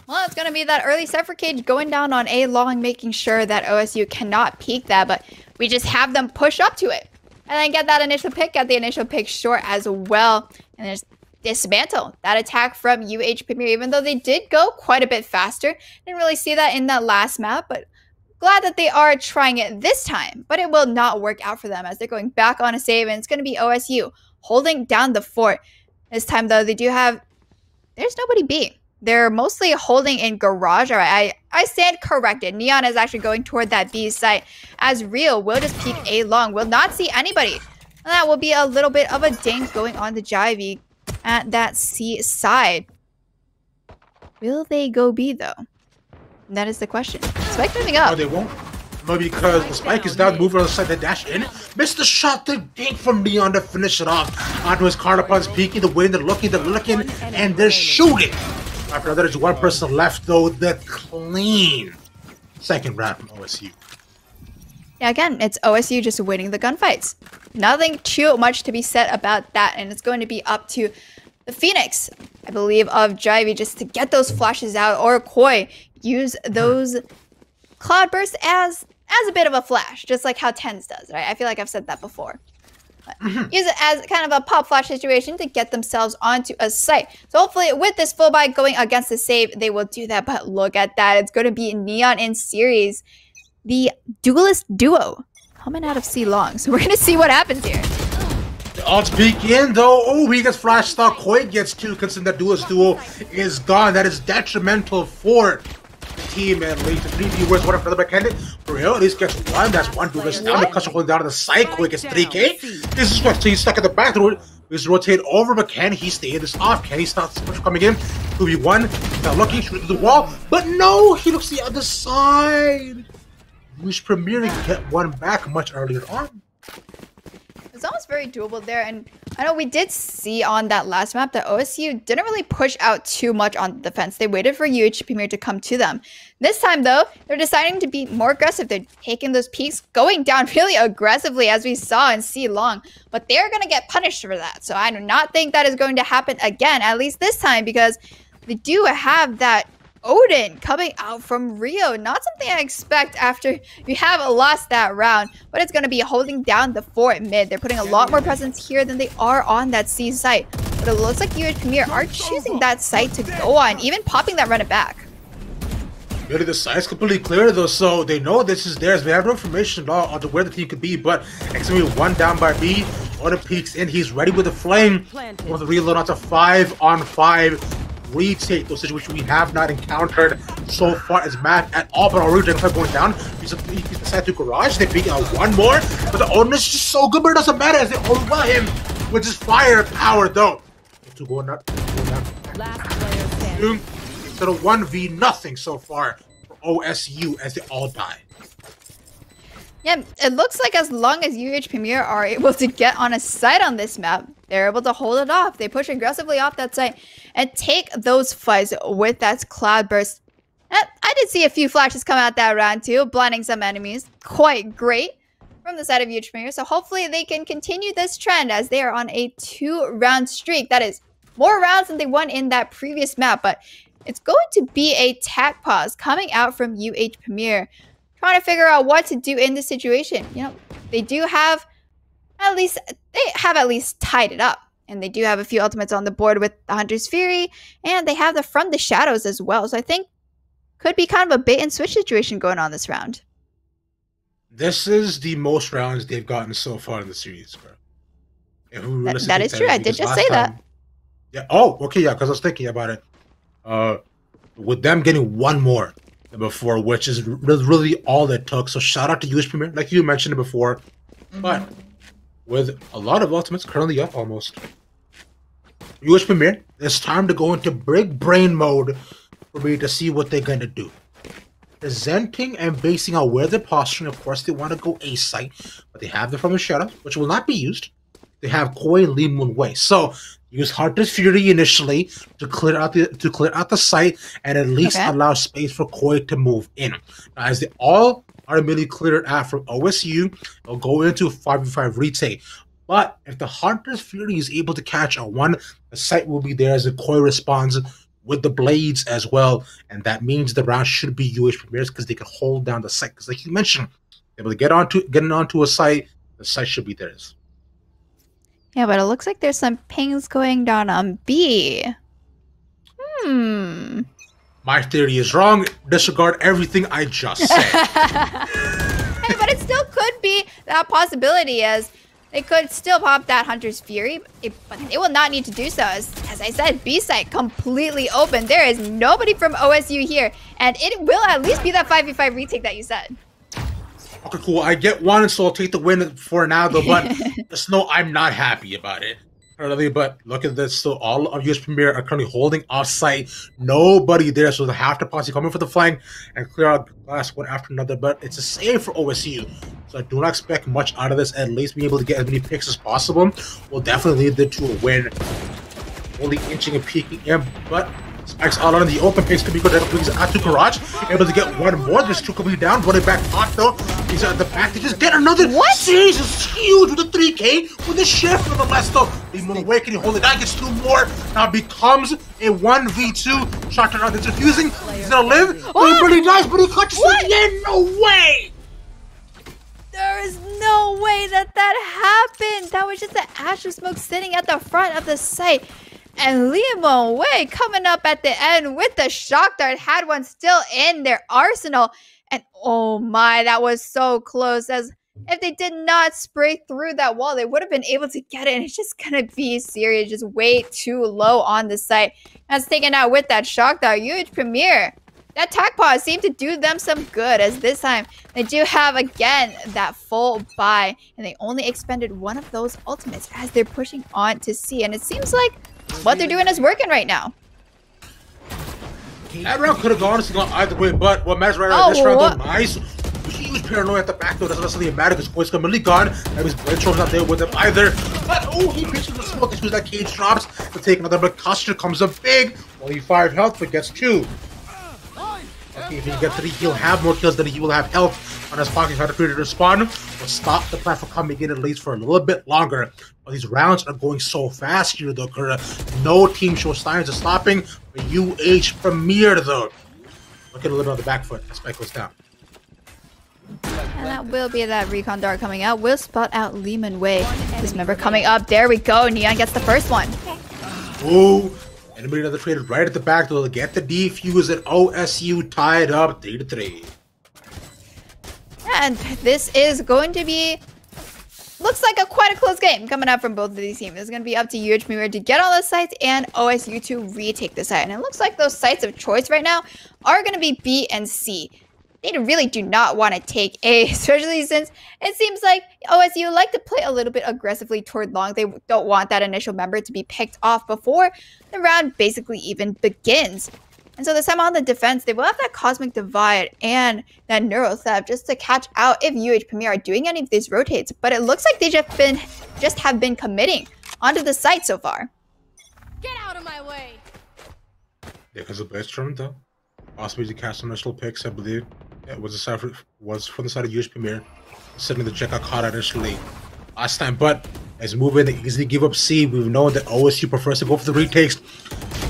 Well, it's going to be that early Cypher Cage going down on A long, making sure that OSU cannot peek that, but we just have them push up to it. And then get that initial pick, get the initial pick short as well. And there's dismantle that attack from UH Premier, even though they did go quite a bit faster. Didn't really see that in that last map, but glad that they are trying it this time. But it will not work out for them as they're going back on a save, and it's going to be OSU holding down the fort. This time, though, they do have... There's nobody B. They're mostly holding in garage. All right, I stand corrected. Neon is actually going toward that B site, as Real will just peek A long. Will not see anybody. And that will be a little bit of a dink going on the Jivey at that C side. Will they go B though? That is the question. Spike moving up. No, they won't. No, because the Spike is down, moving on the side, they dash in. Missed the shot, the dink from Neon to finish it off. Onto his card upon peeking, the wind, they're looking, and they're shooting. After there's one person left though, the clean second round from OSU. Yeah, again, it's OSU just winning the gunfights. Nothing too much to be said about that, and it's going to be up to the Phoenix, I believe, of Jivey just to get those flashes out, or Koi use those cloud bursts as a bit of a flash, just like how TENS does, right? I feel like I've said that before. Use it as kind of a pop flash situation to get themselves onto a site. So hopefully with this full buy going against the save, they will do that. But look at that. It's going to be Neon in series. The duelist duo coming out of C long. So we're going to see what happens here. The ults begin though. Oh, he gets flash stock. Koi gets 2, considering that duelist duo is gone. That is detrimental for the team, and leads to 3 viewers. What if another candidate? For real, at least gets 1. That's 1 duelist down. The customer holding down to the side. Koi gets 3K. This is what he's stuck at the back. He's rotated over, but can he stay this off? Can he stop switch coming in? 2v1. Not looking, shooting to the wall. But no, he looks the other side. Wish Premier can get 1 back much earlier on. It's almost very doable there, and I know we did see on that last map that OSU didn't really push out too much on the defense. They waited for UH Premier to come to them. This time, though, they're deciding to be more aggressive. They're taking those peaks, going down really aggressively, as we saw in C long, but they're going to get punished for that. So I do not think that is going to happen again, at least this time, because they do have that Odin coming out from Rio. Not something I expect after you have lost that round, but it's going to be holding down the fort mid. They're putting a lot more presence here than they are on that C site, but it looks like UH Premier are choosing that site to go on, even popping that run it back. Really, the site's completely clear though, so they know this is theirs. They have no information at all on where the team could be, but it's going to be 1 down by B. Odin peeks in, he's ready with the flame. With the reload onto 5 on 5. retake those situations we have not encountered so far as Matt at all. But already Dragonfly going down. He's decided to garage. They beat out one more, but the owner's just so good, but it doesn't matter as they overwhelm him with his firepower though. To go down. Last player standing. Instead of 1v nothing so far for OSU as they all die. Yeah, it looks like as long as UH Premier are able to get on a site on this map, they're able to hold it off. They push aggressively off that site and take those fights with that cloud burst. And I did see a few flashes come out that round too, blinding some enemies. Quite great from the side of UH Premier. So hopefully they can continue this trend as they are on a 2-round streak. That is more rounds than they won in that previous map, but it's going to be a tack pause coming out from UH Premier, trying to figure out what to do in this situation. You know, they have at least tied it up, and they do have a few ultimates on the board with the Hunter's Fury, and they have the From the Shadows as well. So I think could be kind of a bait and switch situation going on this round. This is the most rounds they've gotten so far in the series, bro. That is true. I did just say that. Yeah. Oh, okay. Yeah, because I was thinking about it. With them getting one more than before, which is really all it took. So shout out to US Premier, like you mentioned it before. But with a lot of ultimates currently up almost, US Premier, it's time to go into big brain mode for me to see what they're gonna do. Presenting and basing on where they're posturing, of course, they want to go A site, but they have the From the Shadows, which will not be used. They have Koi, Lee Moon Wei. So use Hunter's Fury initially to clear out the site and at least allow space for Koi to move in. Now, as they all are immediately cleared out from OSU, they'll go into a 5v5 retake. But if the Hunter's Fury is able to catch a one, the site will be there as the Koi responds with the blades as well, and that means the round should be UH Premiers because they can hold down the site. Because like you mentioned, able to getting onto a site, the site should be theirs. Yeah, but it looks like there's some pings going down on B. My theory is wrong. Disregard everything I just said. Hey, but it still could be that possibility as they could still pop that Hunter's Fury, but they will not need to do so. As I said, B site completely open. There is nobody from OSU here, and it will at least be that 5v5 retake that you said. Okay, cool. I get one, so I'll take the win for now, though. But just know I'm not happy about it. Really, but look at this. So all of US Premier are currently holding off-site. Nobody there, so they have to possibly come in for the flank and clear out glass one after another. But it's a save for OSU, so I do not expect much out of this. At least being able to get as many picks as possible will definitely lead them to a win. Only inching and peeking in, but Spikes all out in the open. Pace could be good. Brings it out to Garage. Able to get one more. There's two coming down. Running back hot though. He's at the back. They just get another. What? Jesus, huge with the 3K with the shift on the left though. Leave him away. Can he hold it down? Gets two more. Now becomes a 1v2. Shot around. It's diffusing. He's gonna live. Oh, he really dies, but he catches it again. No way. There is no way that happened. That was just the ash of smoke sitting at the front of the site. And Liam Wei coming up at the end with the shock dart, had one still in their arsenal. And oh my, that was so close. As if they did not spray through that wall, they would have been able to get it. And it's just going to be serious, just way too low on the site. That's taken out with that shock dart. Huge Premier. That tack pause seemed to do them some good, as this time they do have, again, that full buy. And they only expended one of those ultimates as they're pushing on to C. And it seems like what they're doing is working right now. That round could have honestly gone either way, but what matters right now, this round though, nice. Huge paranoia at the back though, doesn't necessarily matter because Boy's completely gone. That means Blade not there with him either. But oh, he pitches the smoke as soon as that cage drops to take another, but Custer comes up big. Only 5 health, but gets 2. Okay, if he gets 3, he'll have more kills than he will have health on his pocket. Try to create a respawn. Will stop the plan from coming in at least for a little bit longer. But these rounds are going so fast here though, Kura. No team shows signs of stopping. But UH Premier though. Look at a little bit on the back foot. That spike goes down. And that will be that recon dart coming out. Will spot out Lehman Wei. This member coming up. There we go. Neon gets the first one. Ooh. Anybody another traded right at the back, they'll get the defuse and OSU tied up 3-3. And this is going to be looks like quite a close game coming up from both of these teams. It's going to be up to UH Premier to get on the sites and OSU to retake the site. And it looks like those sites of choice right now are going to be B and C. They really do not want to take A, especially since it seems like OSU like to play a little bit aggressively toward long. They don't want that initial member to be picked off before the round basically even begins. And so this time on the defense, they will have that Cosmic Divide and that Neuro Theft just to catch out if UH Premier are doing any of these rotates. But it looks like they just have been committing onto the site so far. Get out of my way! Yeah, because the best term though. Possibly to cast some initial picks, I believe. It was from the side of UH Premier. Sitting the check got caught initially last time, but as moving, they easily give up C. We've known that OSU prefers to go for the retakes.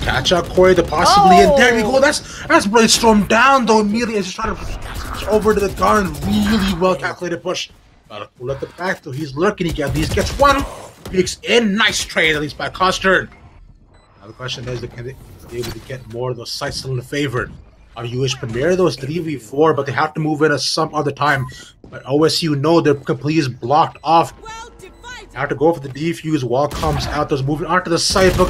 Catch out Corey to possibly, and there we go. That's Brainstorm down though immediately as he's trying to push over to the gun. Really well calculated push. Gotta pull at the back though. He's lurking. He at least gets one. Picks in. Nice trade at least by Costard. Now the question is, can they be able to get more of those sites still in favor of UH Premier? Those 3v4, but they have to move in at some other time. But OSU know their complete is blocked off. They have to go for the defuse. Wall comes out. Those moving onto the side. But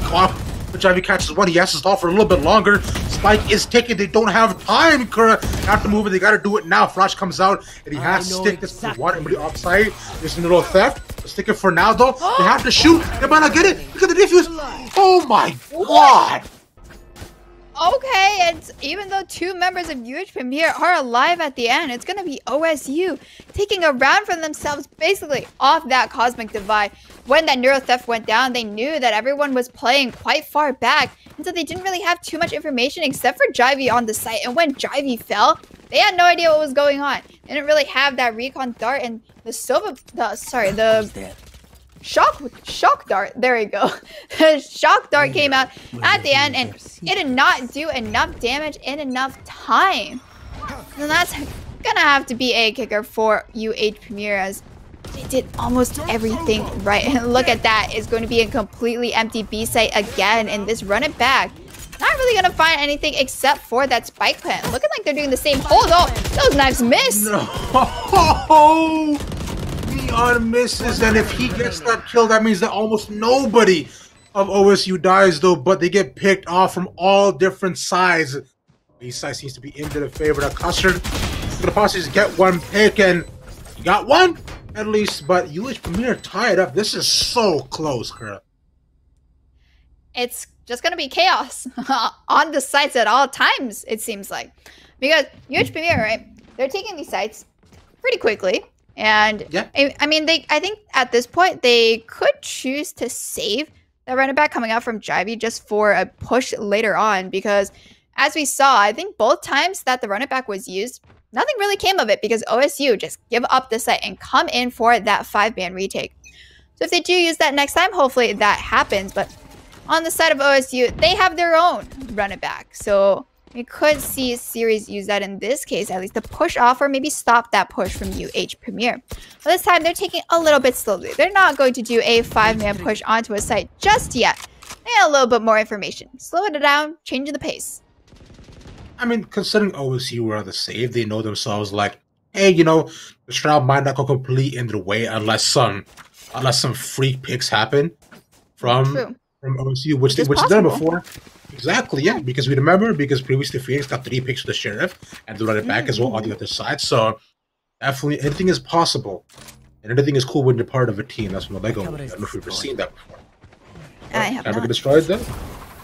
Javi catches one. He has to stall for a little bit longer. Spike is taken. They don't have time. Kura have to move it. They got to do it now. Flash comes out, and he has to stick this to one. Everybody offside. There's a little theft. Stick it for now, though. They have to shoot. They might not get it. Look at the defuse. Oh my god. Okay, and even though two members of UH Premier are alive at the end, it's going to be OSU taking a round for themselves basically off that Cosmic Divide. When that Neuro Theft went down, they knew that everyone was playing quite far back, and so they didn't really have too much information except for Jivey on the site. And when Jivey fell, they had no idea what was going on. They didn't really have that recon dart, and the shock dart, there we go. The shock dart came out at the end, and it did not do enough damage in enough time. And that's gonna have to be a kicker for UH Premier, as they did almost everything right. And look at that, it's going to be a completely empty B site again, and this run it back. Not really gonna find anything except for that spike plant. Looking like they're doing the same hold. Oh, those knives miss. No. Neon misses, and if he gets that kill, that means that almost nobody of OSU dies though, but they get picked off from all different sides. East side seems to be into the favor of Custard. The possibly get one pick, and he got one at least, but UH Premier tied up. This is so close, Kara. It's just gonna be chaos on the sites at all times, it seems like, because UH Premier, right, they're taking these sites pretty quickly. And yeah. I mean, I think at this point they could choose to save the running back coming out from Jivey just for a push later on, because as we saw, I think both times that the running back was used, nothing really came of it because OSU just give up the site and come in for that 5-man retake. So if they do use that next time, hopefully that happens. But on the side of OSU, they have their own running back. So we could see series use that in this case, at least to push off or maybe stop that push from UH Premier. But this time, they're taking a little bit slowly. They're not going to do a 5-man push onto a site just yet. They need a little bit more information. Slowing it down, changing the pace. I mean, considering OSU were on the save, they know themselves like, hey, you know, the Shroud might not go complete in their way unless some freak picks happen from OSU, which they've done before. Exactly, yeah, because we remember, because previously Phoenix got 3 picks to the Sheriff, and they run it back as well on the other side, so definitely anything is possible, and anything is cool when you're part of a team. That's what Lego. I don't know if we've ever seen that before. I have never not. get destroyed though.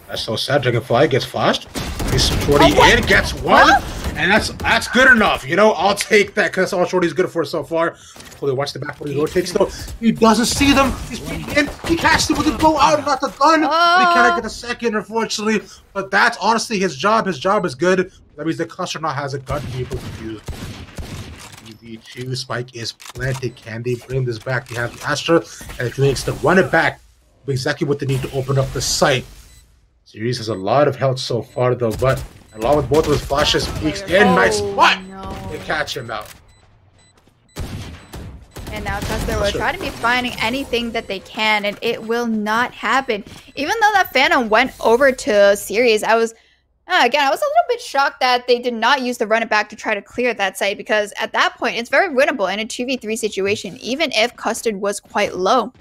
That's so sad. Dragonfly gets flashed. He's Shorty in, gets one, and that's good enough. You know, I'll take that because that's all Shorty's good for so far. Hopefully, watch the back when he rotates though. He doesn't see them. He's in. He catches them with the blow out, not the gun. But he cannot get a second, unfortunately. But that's honestly his job. His job is good. That means the cluster now has a gun to be able to use. EV2 spike is planted. Can they bring this back? They have the Astra and the Phoenix to run it back. Exactly what they need to open up the site. Series has a lot of health so far though, but along with both of his flashes, peeks in, nice spot. They catch him out. And now Custer will try to be finding anything that they can, and it will not happen. Even though that Phantom went over to Series, I was Again, I was a little bit shocked that they did not use the run it back to try to clear that site because at that point, it's very winnable in a 2v3 situation, even if Custard was quite low.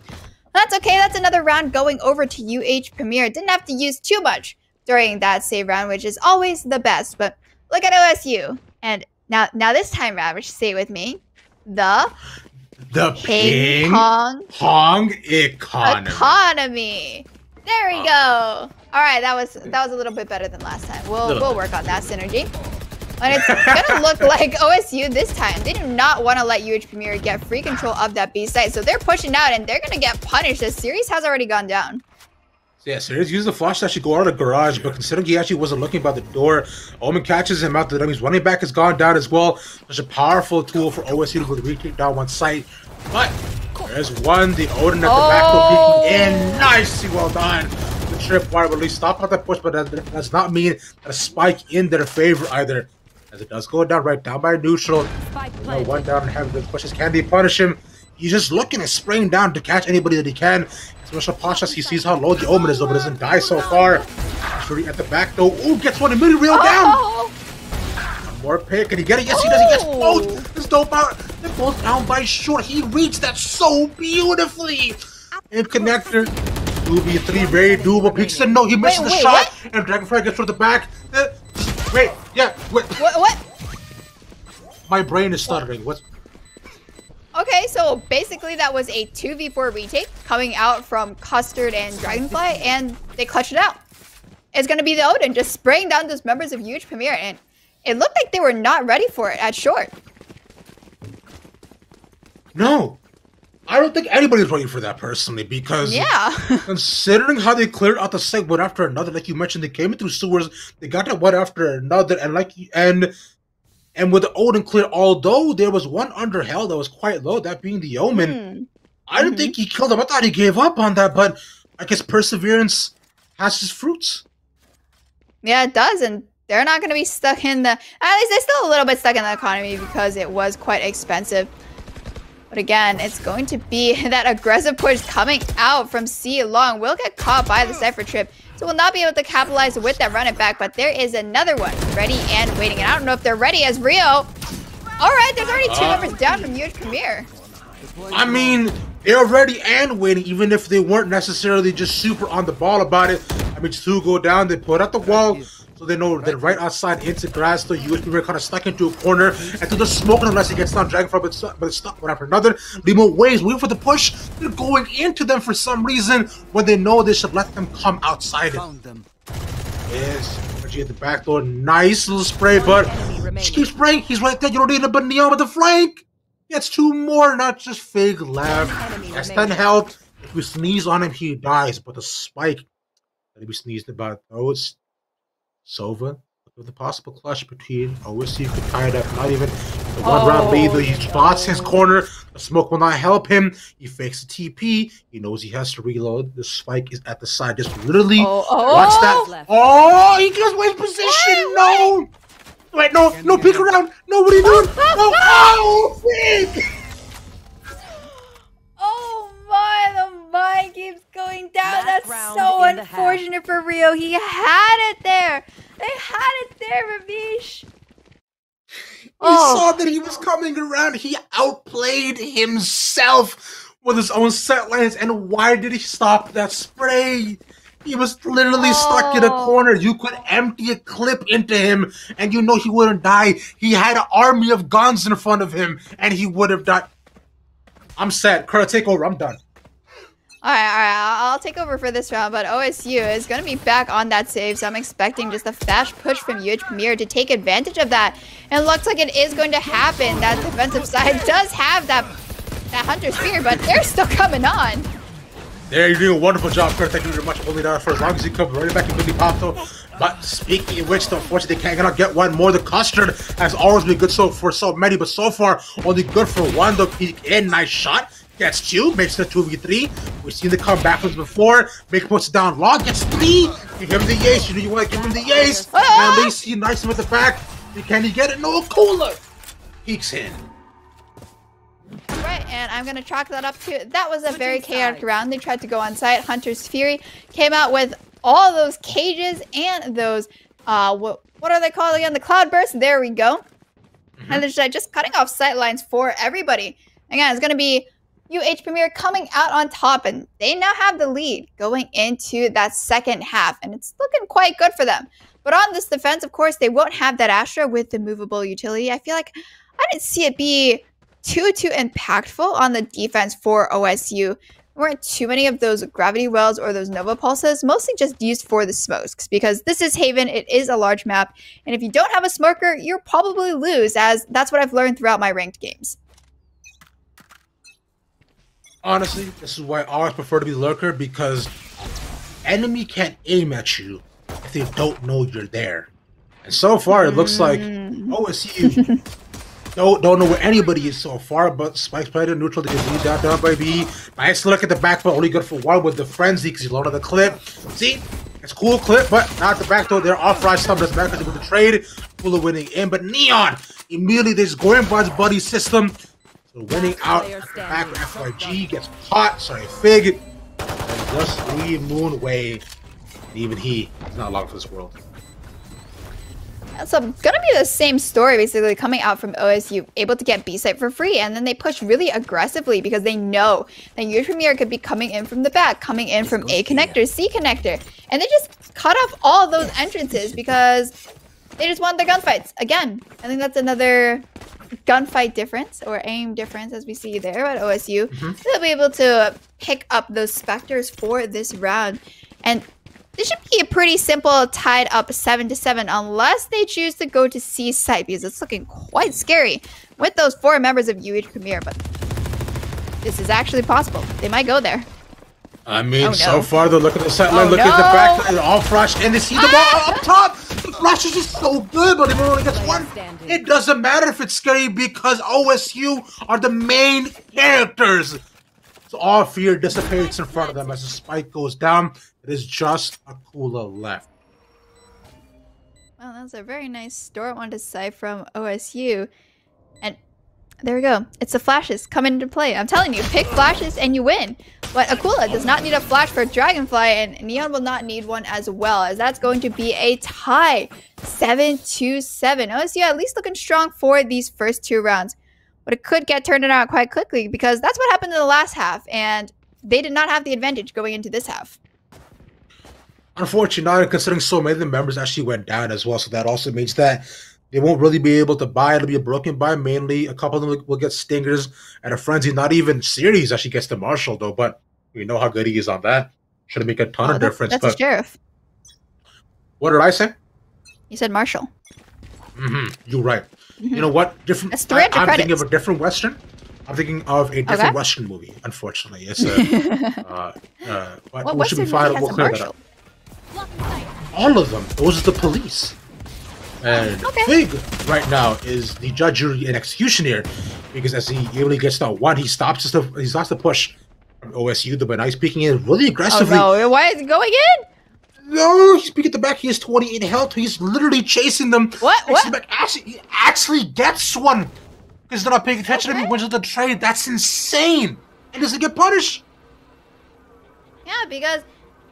That's okay. That's another round going over to UH Premier. Didn't have to use too much during that save round, which is always the best. But look at OSU. And now this time round, which say with me, the ping pong economy. There we go. All right, that was a little bit better than last time. We'll work on that synergy. And it's gonna look like OSU this time. They do not want to let UH Premier get free control of that B site, so they're pushing out and they're gonna get punished. The series has already gone down. Yeah, Series used the flash to actually go out of the garage, but considering he actually wasn't looking by the door, Omen catches him out. The dummies running back has gone down as well. Such a powerful tool for OSU to go to retake down one site. But there's one, the Odin at the back door peeking in. Nicely well done. The tripwire will at least stop out that push, but that does not mean that a spike in their favor either. As it does go down right down by neutral. One down and having the pushes. Can they punish him? He's just looking and spraying down to catch anybody that he can. Special Pashas, he sees how low the Omen is, though, but doesn't die so far. Shuri at the back, though. Ooh, gets one immediately reeled down. One more pick. Can he get it? Yes, he does. He gets both. It's dope out. They're both down by short. He reached that so beautifully. And connector. 2v3, very doable. Peeks no, he misses the shot. What? And Dragonfly gets from the back. Wait. What? My brain is stuttering. What? Okay, so basically that was a 2v4 retake coming out from Custard and Dragonfly, and they clutched it out. It's going to be the Odin just spraying down those members of UH Premier, and it looked like they were not ready for it at short. No. I don't think anybody's ready for that personally, because considering how they cleared out the site one after another, like you mentioned, they came in through sewers, they got that one after another, and with the Odin clear, although there was one under hell that was quite low, that being the Omen, I don't think he killed him. I thought he gave up on that, but I guess perseverance has its fruits. Yeah, it does, and they're not going to be stuck in the... At least they're still a little bit stuck in the economy because it was quite expensive. But again, it's going to be that aggressive push coming out from C Long. Will get caught by the Cypher Trip, so will not be able to capitalize with that run it back. But there is another one ready and waiting. And I don't know if they're ready as Rio. All right, there's already two members down from UH Premier. I mean, they're ready and waiting, even if they weren't necessarily just super on the ball about it. I mean, two go down, they put out the wall. So they know they're right outside into grass. So UH Premier kind of stuck into a corner. And to the smoke, unless he gets down, Dragonfly, but it's stuck one after another. Limo waves, waiting for the push. They're going into them for some reason when they know they should let them come outside it. Yes, energy at the back door. Nice little spray, but just keep spraying. He's right there. You don't need a neon with the flank. Gets two more, not just fake left. That's 10 health. If we sneeze on him, he dies. But the spike that we sneezed about, oh, it's Sova, with the possible clutch between OSU could tie it up. Not even the one round lead, though. He spots his corner. The smoke will not help him. He fakes the TP. He knows he has to reload. The spike is at the side. Just literally watch that. Oh, he just went position. No. Wait, no, peek around. No, what are you doing? No, oh, fake. Oh my, the mine keeps going down. That's so unfortunate for Rio. He had it there. They had it there, Ravish. He saw that he was coming around. He outplayed himself with his own set lines. And why did he stop that spray? He was literally stuck in a corner. You could empty a clip into him, and you know he wouldn't die. He had an army of guns in front of him, and he would have died. I'm set. Kura, take over. I'm done. All right. I'll take over for this round, but OSU is going to be back on that save, so I'm expecting just a fast push from UH Premier to take advantage of that. And it looks like it is going to happen. That defensive side does have that Hunter Spear, but they're still coming on. There, you're doing a wonderful job, Kurt. Thank you very much for holding down for as long as you come. Right back in Billy Pato. But speaking of which, unfortunately, they cannot get one more. The Custard has always been good for so many, but so far, only good for one. The peek in, nice shot. Gets two, makes it 2v3. We've seen the comebacks before. Make puts it down long, gets three. Give him the ace. You know you want to give him the ace. And at least he nice him with the back. Can he get it? No, cooler. Peeks in. Right, and I'm going to chalk that up to... That was a very chaotic round. They tried to go on site. Hunter's Fury came out with all those cages and those what are they called again? The cloudburst. There we go. And they're just cutting off sight lines for everybody. Again, it's going to be UH Premier coming out on top, and they now have the lead going into that second half, and it's looking quite good for them. But on this defense, of course, they won't have that Astra with the movable utility. I feel like I didn't see it be too impactful on the defense for OSU. There weren't too many of those gravity wells or those Nova pulses, mostly just used for the smokes, because this is Haven, it is a large map, and if you don't have a smoker, you'll probably lose, as that's what I've learned throughout my ranked games. Honestly, this is why I always prefer to be lurker, because enemy can't aim at you if they don't know you're there. And so far, it looks like OSU don't know where anybody is so far, but Spike's played in neutral to get lead down by B. Nice look at the back, but only good for one with the frenzy because he loaded the clip. See, it's cool clip, but not the back door. They're off right stuff. That's back with the trade. Full of winning in, but Neon immediately this going by his buddy system. So winning out at the back with FYG gets caught. Sorry, Fig. And just leave Moon way. And even he is not long for this world. So gonna be the same story basically coming out from OSU, able to get B site for free, and then they push really aggressively because they know that UH Premier could be coming in from the back, coming in from A connector, C connector, and they just cut off all those entrances because they just want their gunfights. Again, I think that's another gunfight difference or aim difference as we see there at OSU. They'll be able to pick up those Spectres for this round, and this should be a pretty simple tied up 7-7 unless they choose to go to C site because it's looking quite scary with those 4 members of UH Premier, but this is actually possible. They might go there. I mean, so far they're looking at the side line, look at the back, and all flash, and they see the ball up top. The flash is just so good, but if it only gets one, it doesn't matter if it's scary because OSU are the main characters. So all fear dissipates in front of them as the spike goes down. It is just a cooler left. Well, that's a very nice store one to say from OSU. And there we go. It's the flashes coming into play. I'm telling you, pick flashes and you win. But Akula does not need a flash for Dragonfly, and Neon will not need one as well, as that's going to be a tie. 7-7. OSU at least looking strong for these first 2 rounds. But it could get turned around quite quickly because that's what happened in the last half, and they did not have the advantage going into this half. Unfortunately, not considering so many of the members actually went down as well, so that also means that they won't really be able to buy. It'll be a broken buy. Mainly, a couple of them will get stingers, and a frenzy. Not even series actually gets the Marshall though, but we know how good he is on that. Should make a ton of difference. That's a sheriff. What did I say? You said Marshall. You're right. You know what? Different. That's 300 I'm credits. thinking of a different Western. I'm thinking of a different Western movie. Unfortunately, it's a. What Western movie has a Marshall? All of them. Those are the police. And Fig right now is the judge, jury, and executioner because as he really gets that one, he stops the push from OSU. The Benite speaking in really aggressively. Oh no! Why is it going in? No, he's peeking at the back. He has 28 health. He's literally chasing them. What? He actually gets one because they're not paying attention if he wins with the trade. That's insane. And doesn't get punished. Yeah, because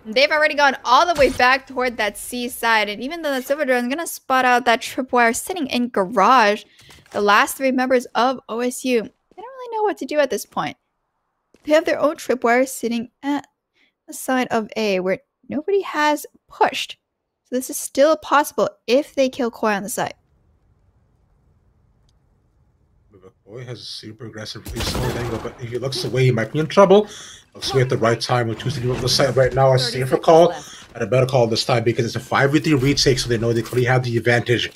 they've already gone all the way back toward that C side, and even though the Silver Drone is gonna spot out that tripwire sitting in garage, the last 3 members of OSU, they don't really know what to do at this point. They have their own tripwire sitting at the side of A, where nobody has pushed. So this is still possible if they kill Koi on the side. Koi has a super aggressive really slow angle, but if he looks away, he might be in trouble. Looks away at the right time with choosing on the side right now. A safer call and a better call this time because it's a 5v3 retake, so they know they clearly have the advantage.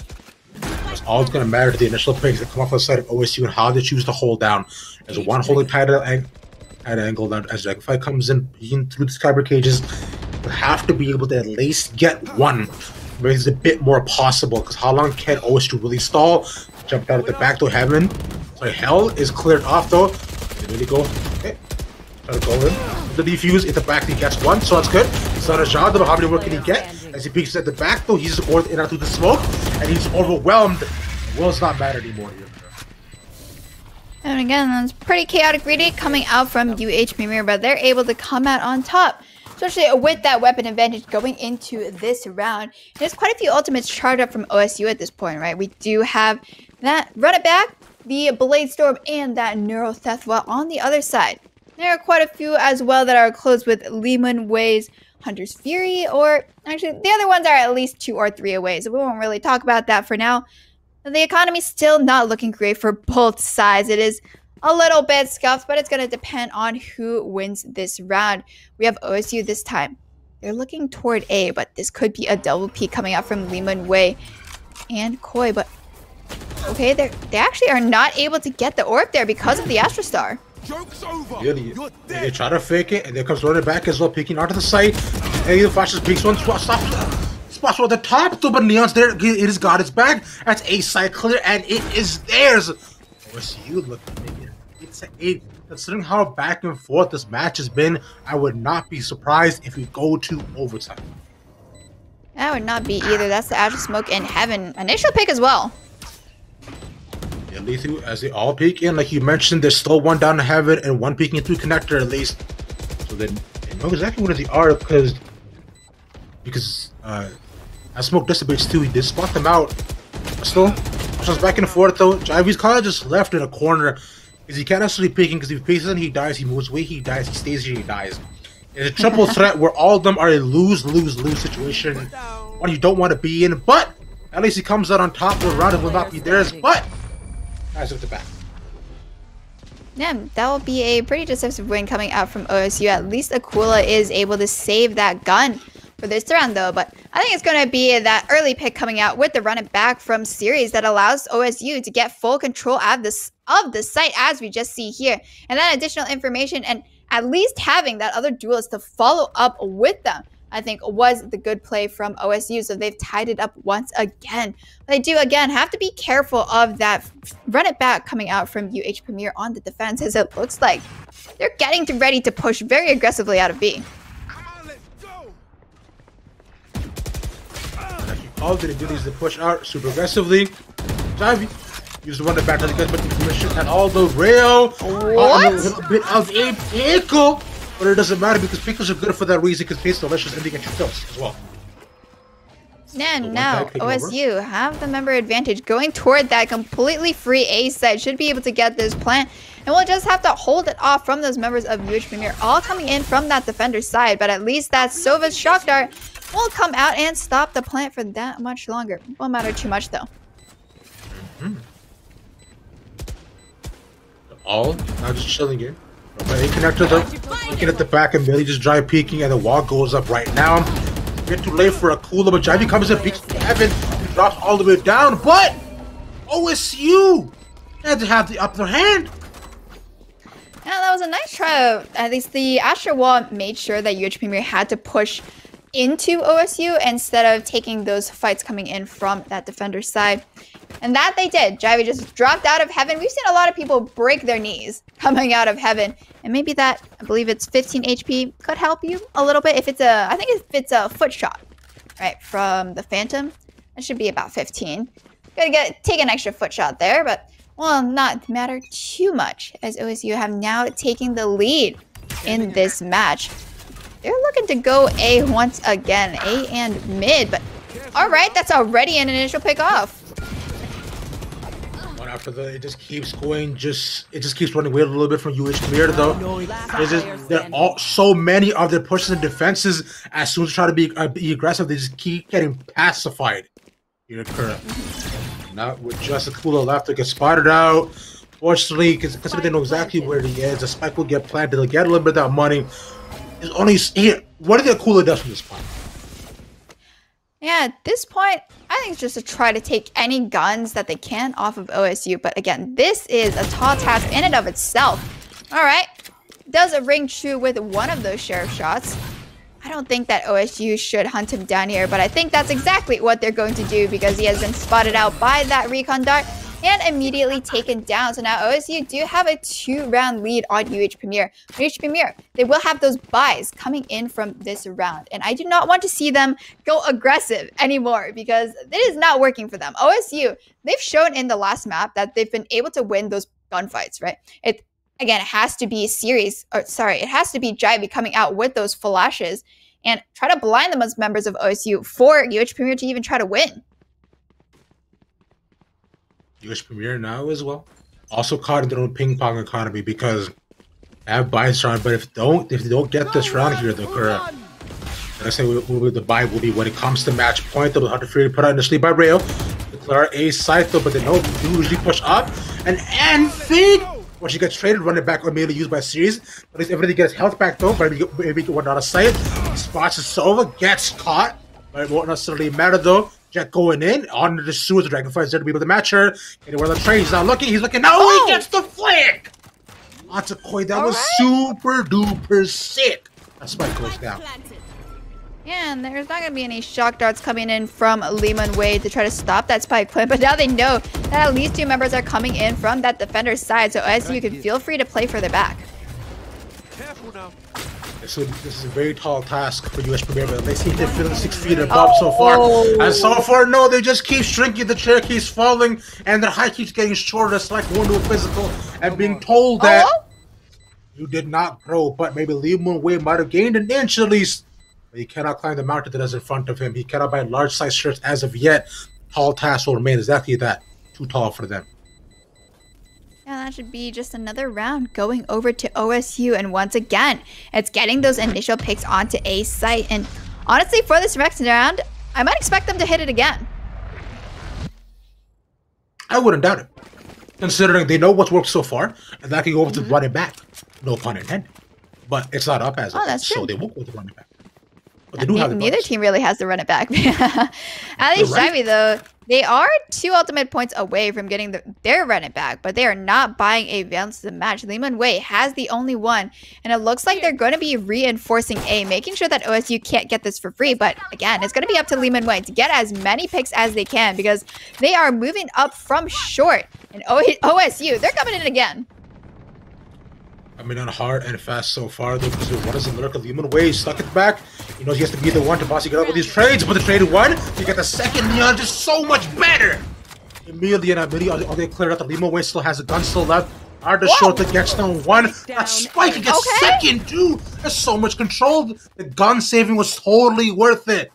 It's all going to matter to the initial picks that come off the side of OSU and how they choose to hold down. There's one holding tight at angle down as Dragonfly comes in through the Skyber cages. You have to be able to at least get one. Maybe it's a bit more possible because how long can OSU really stall? Jump out at the back door. Heaven. Sorry, Hell is cleared off though. They really go. Okay. Try to go in. The defuse at the back, he gets one, so that's good. He's not a job, though. How many work can he get? As he peeks at the back though, he's just going in and out through the smoke, and he's overwhelmed. Will's not matter anymore here. And again, that's pretty chaotic retake coming out from UH Premier, but they're able to come out on top. especially with that weapon advantage going into this round. And there's quite a few ultimates charged up from OSU at this point, right? We do have that Run It Back, the Blade Storm, and that Neuro Theft Well on the other side. There are quite a few as well that are close with Lehman Way's Hunter's Fury, or actually the other ones are at least 2 or 3 away, so we won't really talk about that for now. The economy's still not looking great for both sides. It is a little bit scuffed, but it's going to depend on who wins this round. We have OSU this time. They're looking toward A, but this could be a double peek coming out from Lehman Way and Koi, but okay, they actually are not able to get the orb there because of the Astro Star. Joke's over. Yeah, they try to fake it, and there comes Running Back as well, peeking onto the site. And he flashes, peeks one, spots at the top, though, but Neon's there. It has got its back. That's A side clear, and it is theirs. OSU looking, it's an 8. Considering how back and forth this match has been, I would not be surprised if we go to overtime. That would not be either. That's the Astro Smoke in Heaven. Initial pick as well. Yeah, Lethu, as they all peek in, like you mentioned, there's still one down to Heaven and one peeking through connector at least. So they know exactly where they are because as Smoke dissipates too, he did spot them out. Still, just back and forth though. Jivy's kind of just left in a corner because he can't necessarily peeking because if he faces him, he dies. He moves away, he dies. He stays here, he dies. It's a triple threat where all of them are a lose-lose-lose situation. One you don't want to be in, but at least he comes out on top. The round will not be theirs, but as of the back. Yeah, that will be a pretty decisive win coming out from OSU. At least Aquila is able to save that gun for this round though, but I think it's going to be that early pick coming out with the Run It Back from series that allows OSU to get full control of the site as we just see here. And that additional information and at least having that other duelist to follow up with them, I think was the good play from OSU. So they've tied it up once again. But they do, again, have to be careful of that Run It Back coming out from UH Premier on the defense, as it looks like they're getting ready to push very aggressively out of B. Come on, let's go. All they do is to push out super aggressively. Jivy use the Run It Back to get the permission and all the rail. What? A little bit of a pickle. But it doesn't matter because pickles are good for that reason because it's delicious and they get you kills as well. And now OSU have the member advantage going toward that completely free A site. Should be able to get this plant. And we'll just have to hold it off from those members of UH Premier all coming in from that defender side. But at least that Sova's Shock Dart will come out and stop the plant for that much longer. Won't matter too much though. All now just chilling here. A connector though, looking at the back and Billy just dry peeking and the wall goes up right now. Get too late for a cooler, but Jivy comes in, peeks to Heaven, he drops all the way down, but OSU had to have the upper hand. Yeah, that was a nice try. At least the Astro Wall made sure that UH Premier had to push into OSU instead of taking those fights coming in from that defender side. And that they did. Jivy just dropped out of Heaven. We've seen a lot of people break their knees coming out of Heaven. And maybe that, I believe it's 15 HP, could help you a little bit. If it's I think if it's a foot shot, right, from the Phantom, that should be about 15. Gotta take an extra foot shot there, but will not matter too much as OSU have now taken the lead in this match. They're looking to go A once again, A and mid, but all right, that's already an initial pick off. One after the, it just keeps going, it just keeps running away a little bit from UH Premier though. There are so many of their pushes and defenses. As soon as they try to be aggressive, they just keep getting pacified. Here, Kura. Not with just a cooler left to get spotted out. Fortunately, because they know exactly where he is, the spike will get planted. They'll get a little bit of that money. It's only here. What did the cooler does from this point? Yeah, at this point, I think it's just to try to take any guns that they can off of OSU. But again, this is a tall task in and of itself. All right, does a ring true with one of those sheriff shots. I don't think that OSU should hunt him down here, but I think that's exactly what they're going to do because he has been spotted out by that recon dart and immediately taken down. So now OSU do have a 2-round lead on UH Premier. UH Premier, they will have those buys coming in from this round. And I do not want to see them go aggressive anymore because it is not working for them. OSU, they've shown in the last map that they've been able to win those gunfights, right? again, it has to be it has to be Jivey coming out with those flashes and try to blind them as members of OSU for UH Premier to even try to win. UH Premier now as well. Also caught in their own ping pong economy because they have buys round, but if they don't get this round here, they'll like I say, the buy will be when it comes to match point. They'll have to figure put out initially by Rail. Declare a site though, but they don't usually push up. And Fig, when she gets traded, running back or immediately used by series. But if everything gets health back though, but maybe get one out of sight. Spots Sova, gets caught, but it won't necessarily matter though. Jet going in on the Sue, the Dragonfly is there to be able to match her. Anywhere the trade, he's not looking. He's looking now. He gets the flick. Onto Koi, that was super duper sick. That spike goes down. Yeah, and there's not going to be any shock darts coming in from Lehman Wade to try to stop that spike plant, but now they know that at least 2 members are coming in from that defender's side, so OSU can feel free to play further back. Careful now. So this is a very tall task for US Premier, but they seem to feel 6 feet above so far. And so far, no, they just keep shrinking, the chair keeps falling, and the height keeps getting shorter. It's like going to a physical and being told that you did not grow, but maybe Lehman Wade might have gained an inch at least. But he cannot climb the mountain that is in front of him. He cannot buy large size shirts as of yet. Tall tasks will remain exactly that. Too tall for them. Yeah, that should be just another round going over to OSU. And once again, it's getting those initial picks onto A site. And honestly, for this next round, I might expect them to hit it again. I wouldn't doubt it. Considering they know what's worked so far, and that can go over to running back. No pun intended. But it's not up as of yet, so they won't go to running back. But they do have neither team really has to run it back. At least Jivey, though, they are 2 ultimate points away from getting their run it back, but they are not buying a balance to the match. Lehman Wei has the only one, and it looks like they're going to be reinforcing A, making sure that OSU can't get this for free. But again, it's going to be up to Lehman Wei to get as many picks as they can because they are moving up from short. And OSU, they're coming in again. I mean, on hard and fast so far, though, because what is the miracle? Leon Way stuck at the back. He knows he has to be the one to possibly get up with these trades, but the trade won. You get the second Leon just so much better. Immediately, all they cleared out. The Lehman Way still has a gun still left. Arda Shota gets down 1. That Spike gets second, too. There's so much control. The gun saving was totally worth it.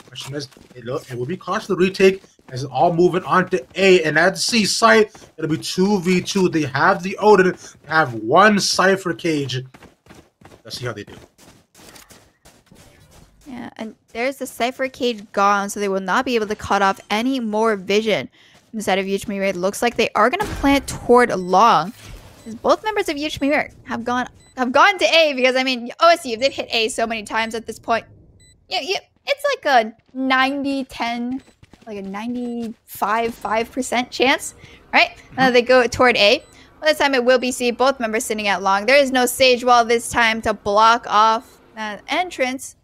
Question is, it will be costly to retake. As it's all moving on to A, and at C site, it'll be 2v2. They have the Odin, they have 1 Cypher cage. Let's see how they do. Yeah, and there's the Cypher cage gone, so they will not be able to cut off any more vision inside of UHME. It looks like they are going to plant toward long. Because both members of UHME have gone to A, because I mean, OSU, they've hit A so many times at this point. Yeah, it's like a 90-10. Like a 95% chance, right? They go toward A. Well, this time it will be C, both members sitting at long. There is no Sage Wall this time to block off that entrance.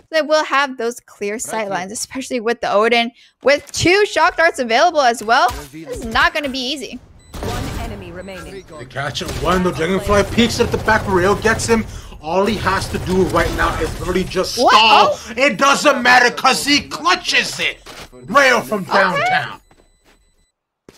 They will have those clear sight lines, especially with the Odin. With 2 shock darts available as well, this is not going to be easy. 1 enemy remaining. They catch it 1, the Dragonfly peeks at the back, rail gets him. All he has to do right now is literally just stall. Oh. It doesn't matter because he clutches it. Rail from downtown.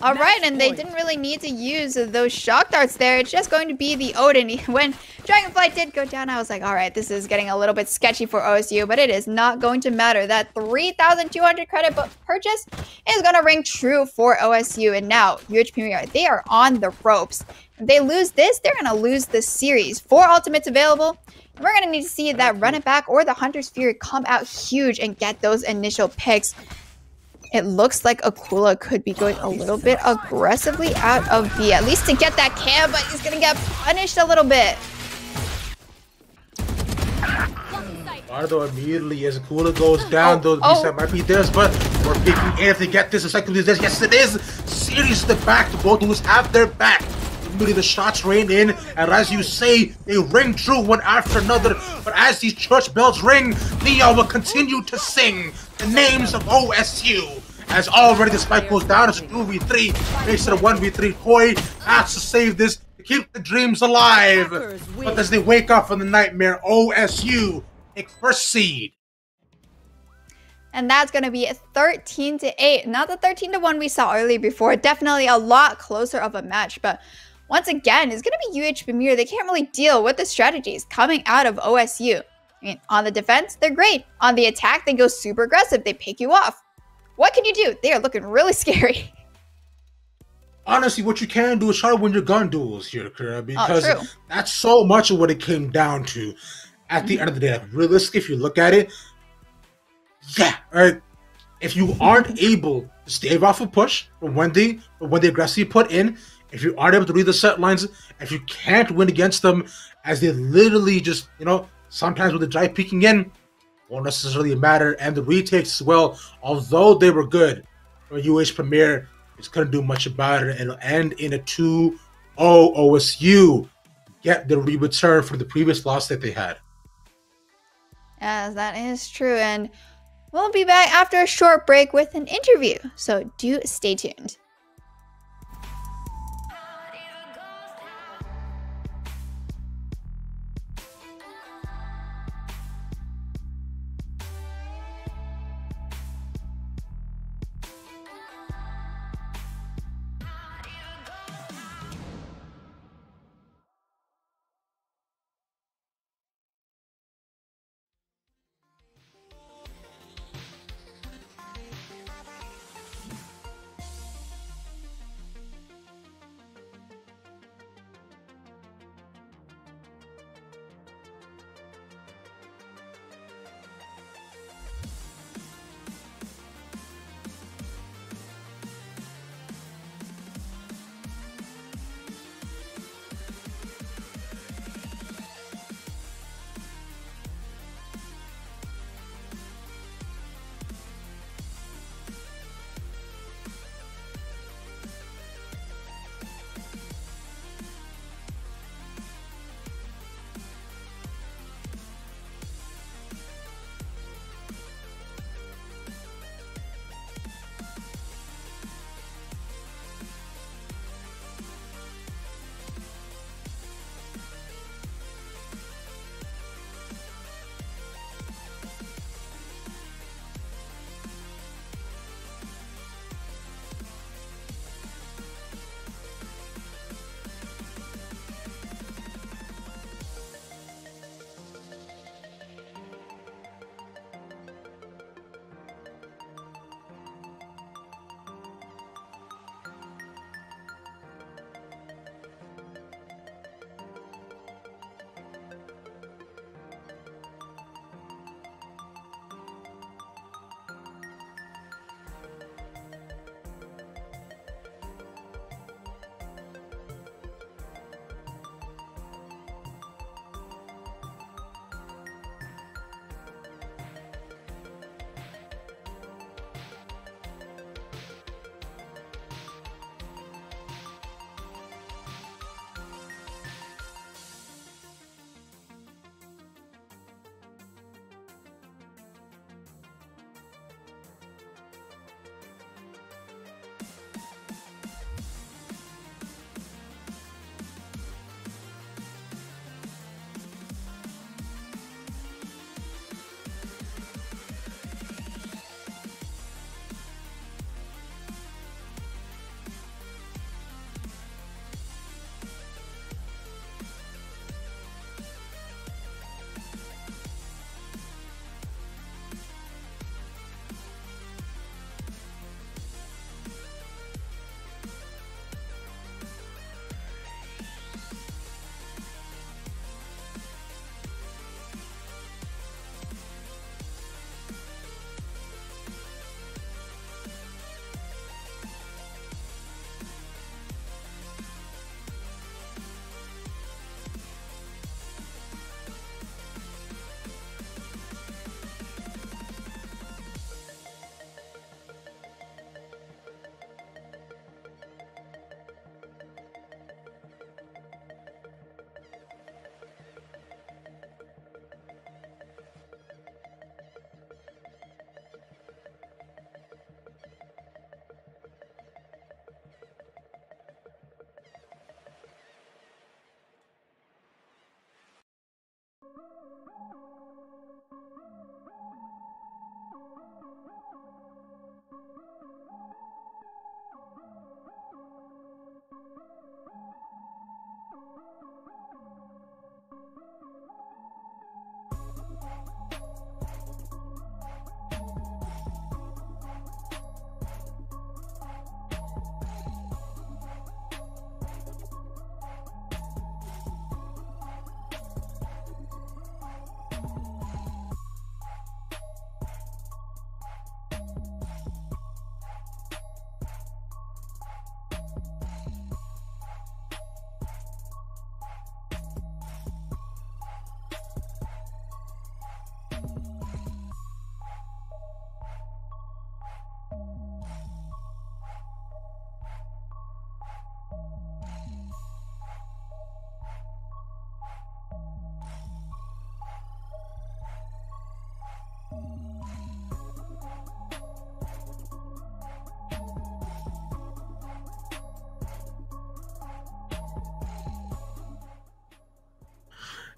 All right, and they didn't really need to use those shock darts there. It's just going to be the Odin. When Dragonfly did go down, I was like, all right, this is getting a little bit sketchy for OSU, but it is not going to matter. That 3,200 credit purchase is going to ring true for OSU. And now, UH Premier, they are on the ropes. If they lose this, they're going to lose the series. 4 ultimates available. And we're going to need to see that run it back or the Hunter's Fury come out huge and get those initial picks. It looks like Akula could be going a little bit aggressively out of B, at least to get that cam, but he's going to get punished a little bit. Bardo immediately, as Akula goes down, those B-side might be theirs, but we're picking A if they get this. The second is theirs. Yes, it is. Series to the back. The both dudes have their back. Immediately the shots rain in, and as you say, they ring true one after another. But as these church bells ring, Leon will continue to sing the names of OSU. As already the spike goes down, it's a 2v3, makes it a 1v3. Koi has to save this to keep the dreams alive. But as they wake up from the nightmare, OSU take first seed. And that's going to be 13-8. Not the 13-1 we saw earlier before. Definitely a lot closer of a match. But once again, is going to be UH Premier. They can't really deal with the strategies coming out of OSU. I mean, on the defense, they're great. On the attack, they go super aggressive. They pick you off. What can you do? They are looking really scary. Honestly, what you can do is try to win your gun duels here, Kira, because true. that's so much of what it came down to at the end of the day. Like, realistically, if you look at it, yeah, right. If you aren't able to stave off a push when they aggressively put in, if you aren't able to read the set lines, if you can't win against them, as they literally just, sometimes with the drive peeking in, won't necessarily matter. And the retakes as well, although they were good, UH Premier just couldn't do much about it, and it'll end in a 2-0 OSU. Get the return for the previous loss that they had. Yes, that is true. And we'll be back after a short break with an interview. So do stay tuned.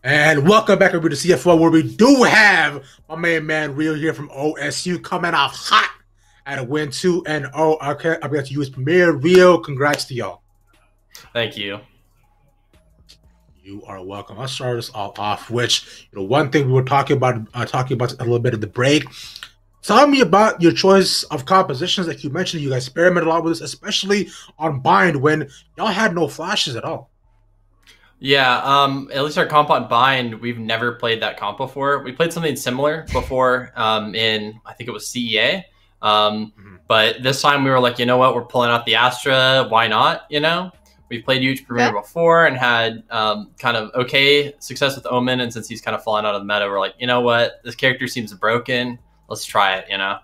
And welcome back everybody to CF1, where we do have my main man Rio here from OSU coming off hot at a win 2-0. Okay, I'll be at US Premier. Rio, congrats to y'all. Thank you. You are welcome. I'll start us all off. Which, one thing we were talking about a little bit in the break. Tell me about your choice of compositions. Like you mentioned, you guys experimented a lot with this, especially on Bind when y'all had no flashes at all. Yeah, at least our comp on Bind, we've never played that comp before. We played something similar before in, I think it was CEA. But this time we were like, you know what, we're pulling out the Astra. Why not, We've played huge Premier before and had kind of okay success with Omen. And since he's kind of fallen out of the meta, we're like, you know what, this character seems broken. Let's try it, Yeah,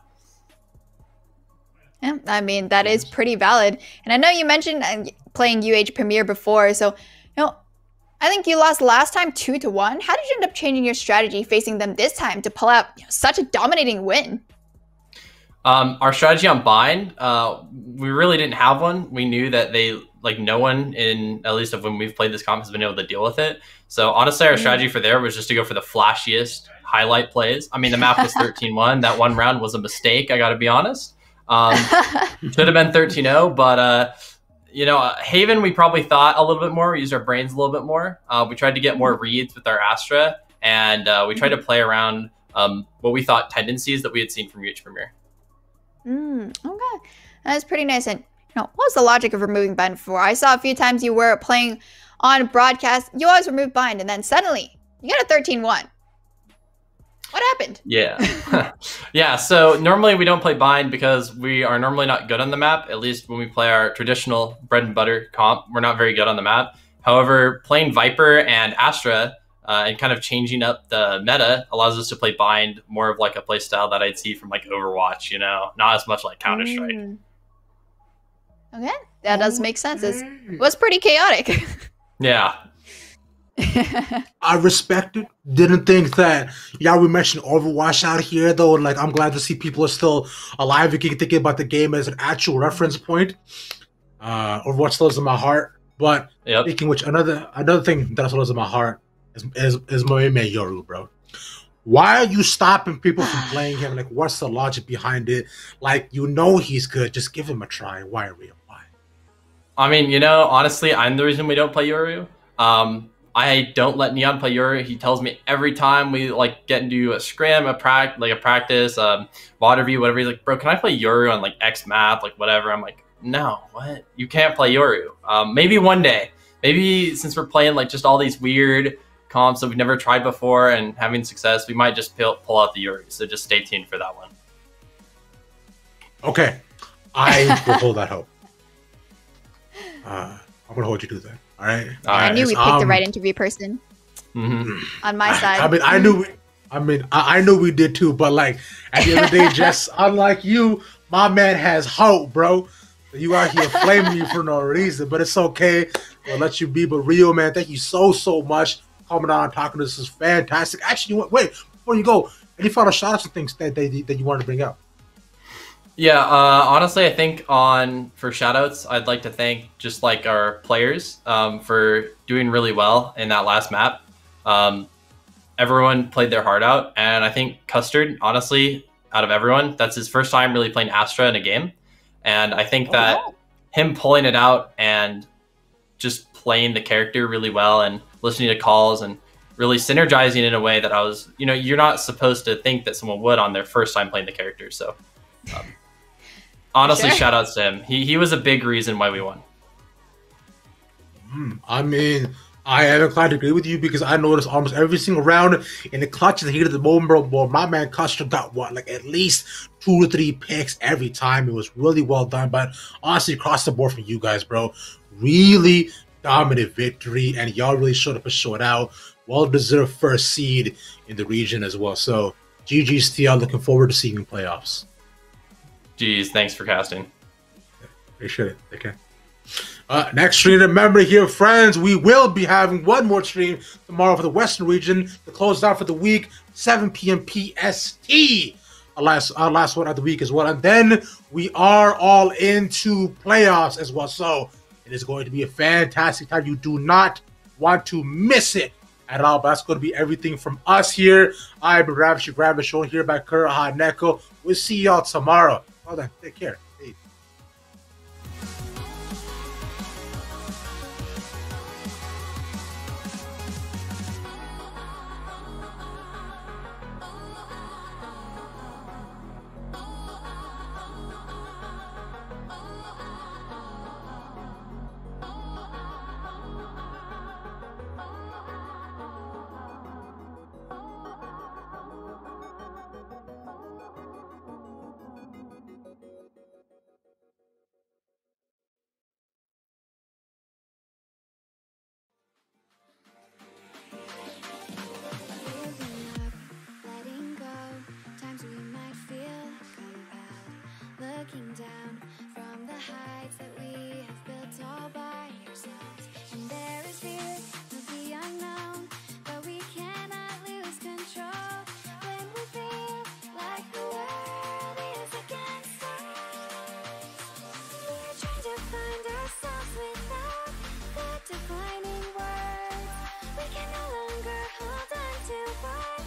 I mean, that is pretty valid. And I know you mentioned playing UH Premier before, so, I think you lost last time 2-1. How did you end up changing your strategy facing them this time to pull out such a dominating win? Our strategy on Bind, we really didn't have one. We knew that no one in, at least of when we've played this comp, has been able to deal with it. So honestly, our strategy for there was just to go for the flashiest highlight plays. I mean, the map was 13-1. That one round was a mistake, I got to be honest. Should have been 13-0, but Haven, we probably thought a little bit more. We used our brains a little bit more. We tried to get more reads with our Astra, and we tried to play around what we thought tendencies that we had seen from UH Premier. Okay, that's pretty nice. And what was the logic of removing Bind before? I saw a few times you were playing on broadcast. You always remove Bind, and then suddenly you got a 13-1. What happened? Yeah. Yeah, so normally we don't play Bind because we are normally not good on the map. At least when we play our traditional bread and butter comp, we're not very good on the map. However, playing Viper and Astra and kind of changing up the meta allows us to play Bind more of like a play style that I'd see from like Overwatch, not as much like Counter-Strike. Okay, that does make sense. It was pretty chaotic. Yeah. I respect it. Didn't think that. Yeah, we mentioned Overwatch out here though. Like, I'm glad to see people are still alive and thinking about the game as an actual reference point. Overwatch still is in my heart. But speaking which, another thing that also lives in my heart is my man Yoru, bro. Why are you stopping people from playing him? Like, what's the logic behind it? Like, he's good. Just give him a try. Why, Rio? Why? I mean, honestly, I'm the reason we don't play Yoru. I don't let Neon play Yoru. He tells me every time we get into a scrim, a practice, water view, whatever. He's like, bro, can I play Yoru on X map, whatever? I'm like, no, what? You can't play Yoru. Maybe one day. Maybe since we're playing just all these weird comps that we've never tried before and having success, we might just pull out the Yoru. So just stay tuned for that one. Okay, I will hold that hope. I'm gonna hold you to that. All right. I knew we picked the right interview person. On my side. I mean, I knew we did too. But at the end of the day, Jess, unlike you, my man has hope, bro. You out here flaming me for no reason, but it's okay. We'll let you be. But Rio, man, thank you so much for coming on and talking to us. This is fantastic. Actually, wait before you go, any final shout-outs and things that you wanted to bring up? Yeah, honestly, I think for shoutouts, I'd like to thank just our players for doing really well in that last map. Everyone played their heart out, and I think Custard, honestly, out of everyone, that's his first time really playing Astra in a game. And I think that him pulling it out and just playing the character really well and listening to calls and really synergizing in a way that you're not supposed to think that someone would on their first time playing the character. So honestly, shout outs to him. He was a big reason why we won. I mean, I am inclined to agree with you because I noticed almost every single round in the clutch and the heat of the moment, bro. Boy, my man Custer got at least 2 to 3 picks every time. It was really well done, but honestly, across the board from you guys, bro, really dominant victory, and y'all really showed up and showed out. Well-deserved first seed in the region as well. So, GG's to y'all. Looking forward to seeing you in playoffs. Geez, thanks for casting. Appreciate it. Take care. Next stream, remember here, friends, we will be having one more stream tomorrow for the Western region to close out for the week, 7 p.m. PST. Our last one of the week as well. And then we are all into playoffs as well. So it is going to be a fantastic time. You do not want to miss it. at all. But that's going to be everything from us here. I've been Ravish Ravish, shown here by Kuraha Neko. We'll see y'all tomorrow. Well then, take care. Peace. Giving up, letting go. Times we might feel compelled. Looking down from the heights that we have built all by ourselves. And there is fear of the unknown, but we cannot lose control. When we feel like the world is against us, we're trying to find ourselves without the defining words. We can no longer hold on to what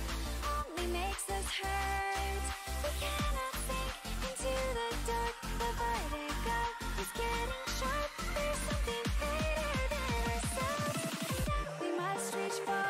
only makes us hurt. We cannot sink into the dark. The vertigo is getting sharp. There's something greater than ourselves that we must reach for.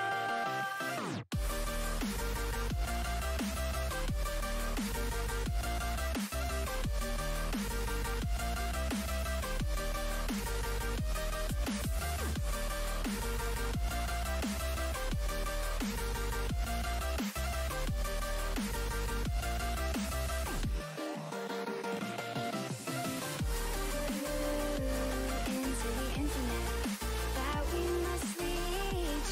Into the internet that we must reach.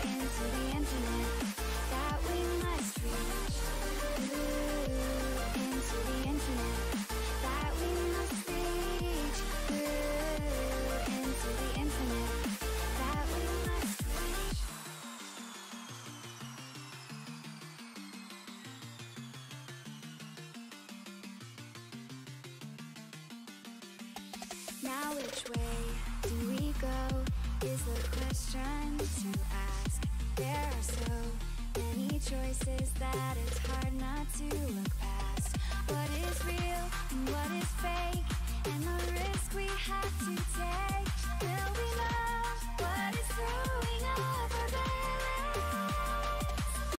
Into the internet that we must reach. Into the internet that we must reach. Into the internet that we must reach. Now which way do we go is the question to ask. There are so many choices that it's hard not to look past. What is real and what is fake?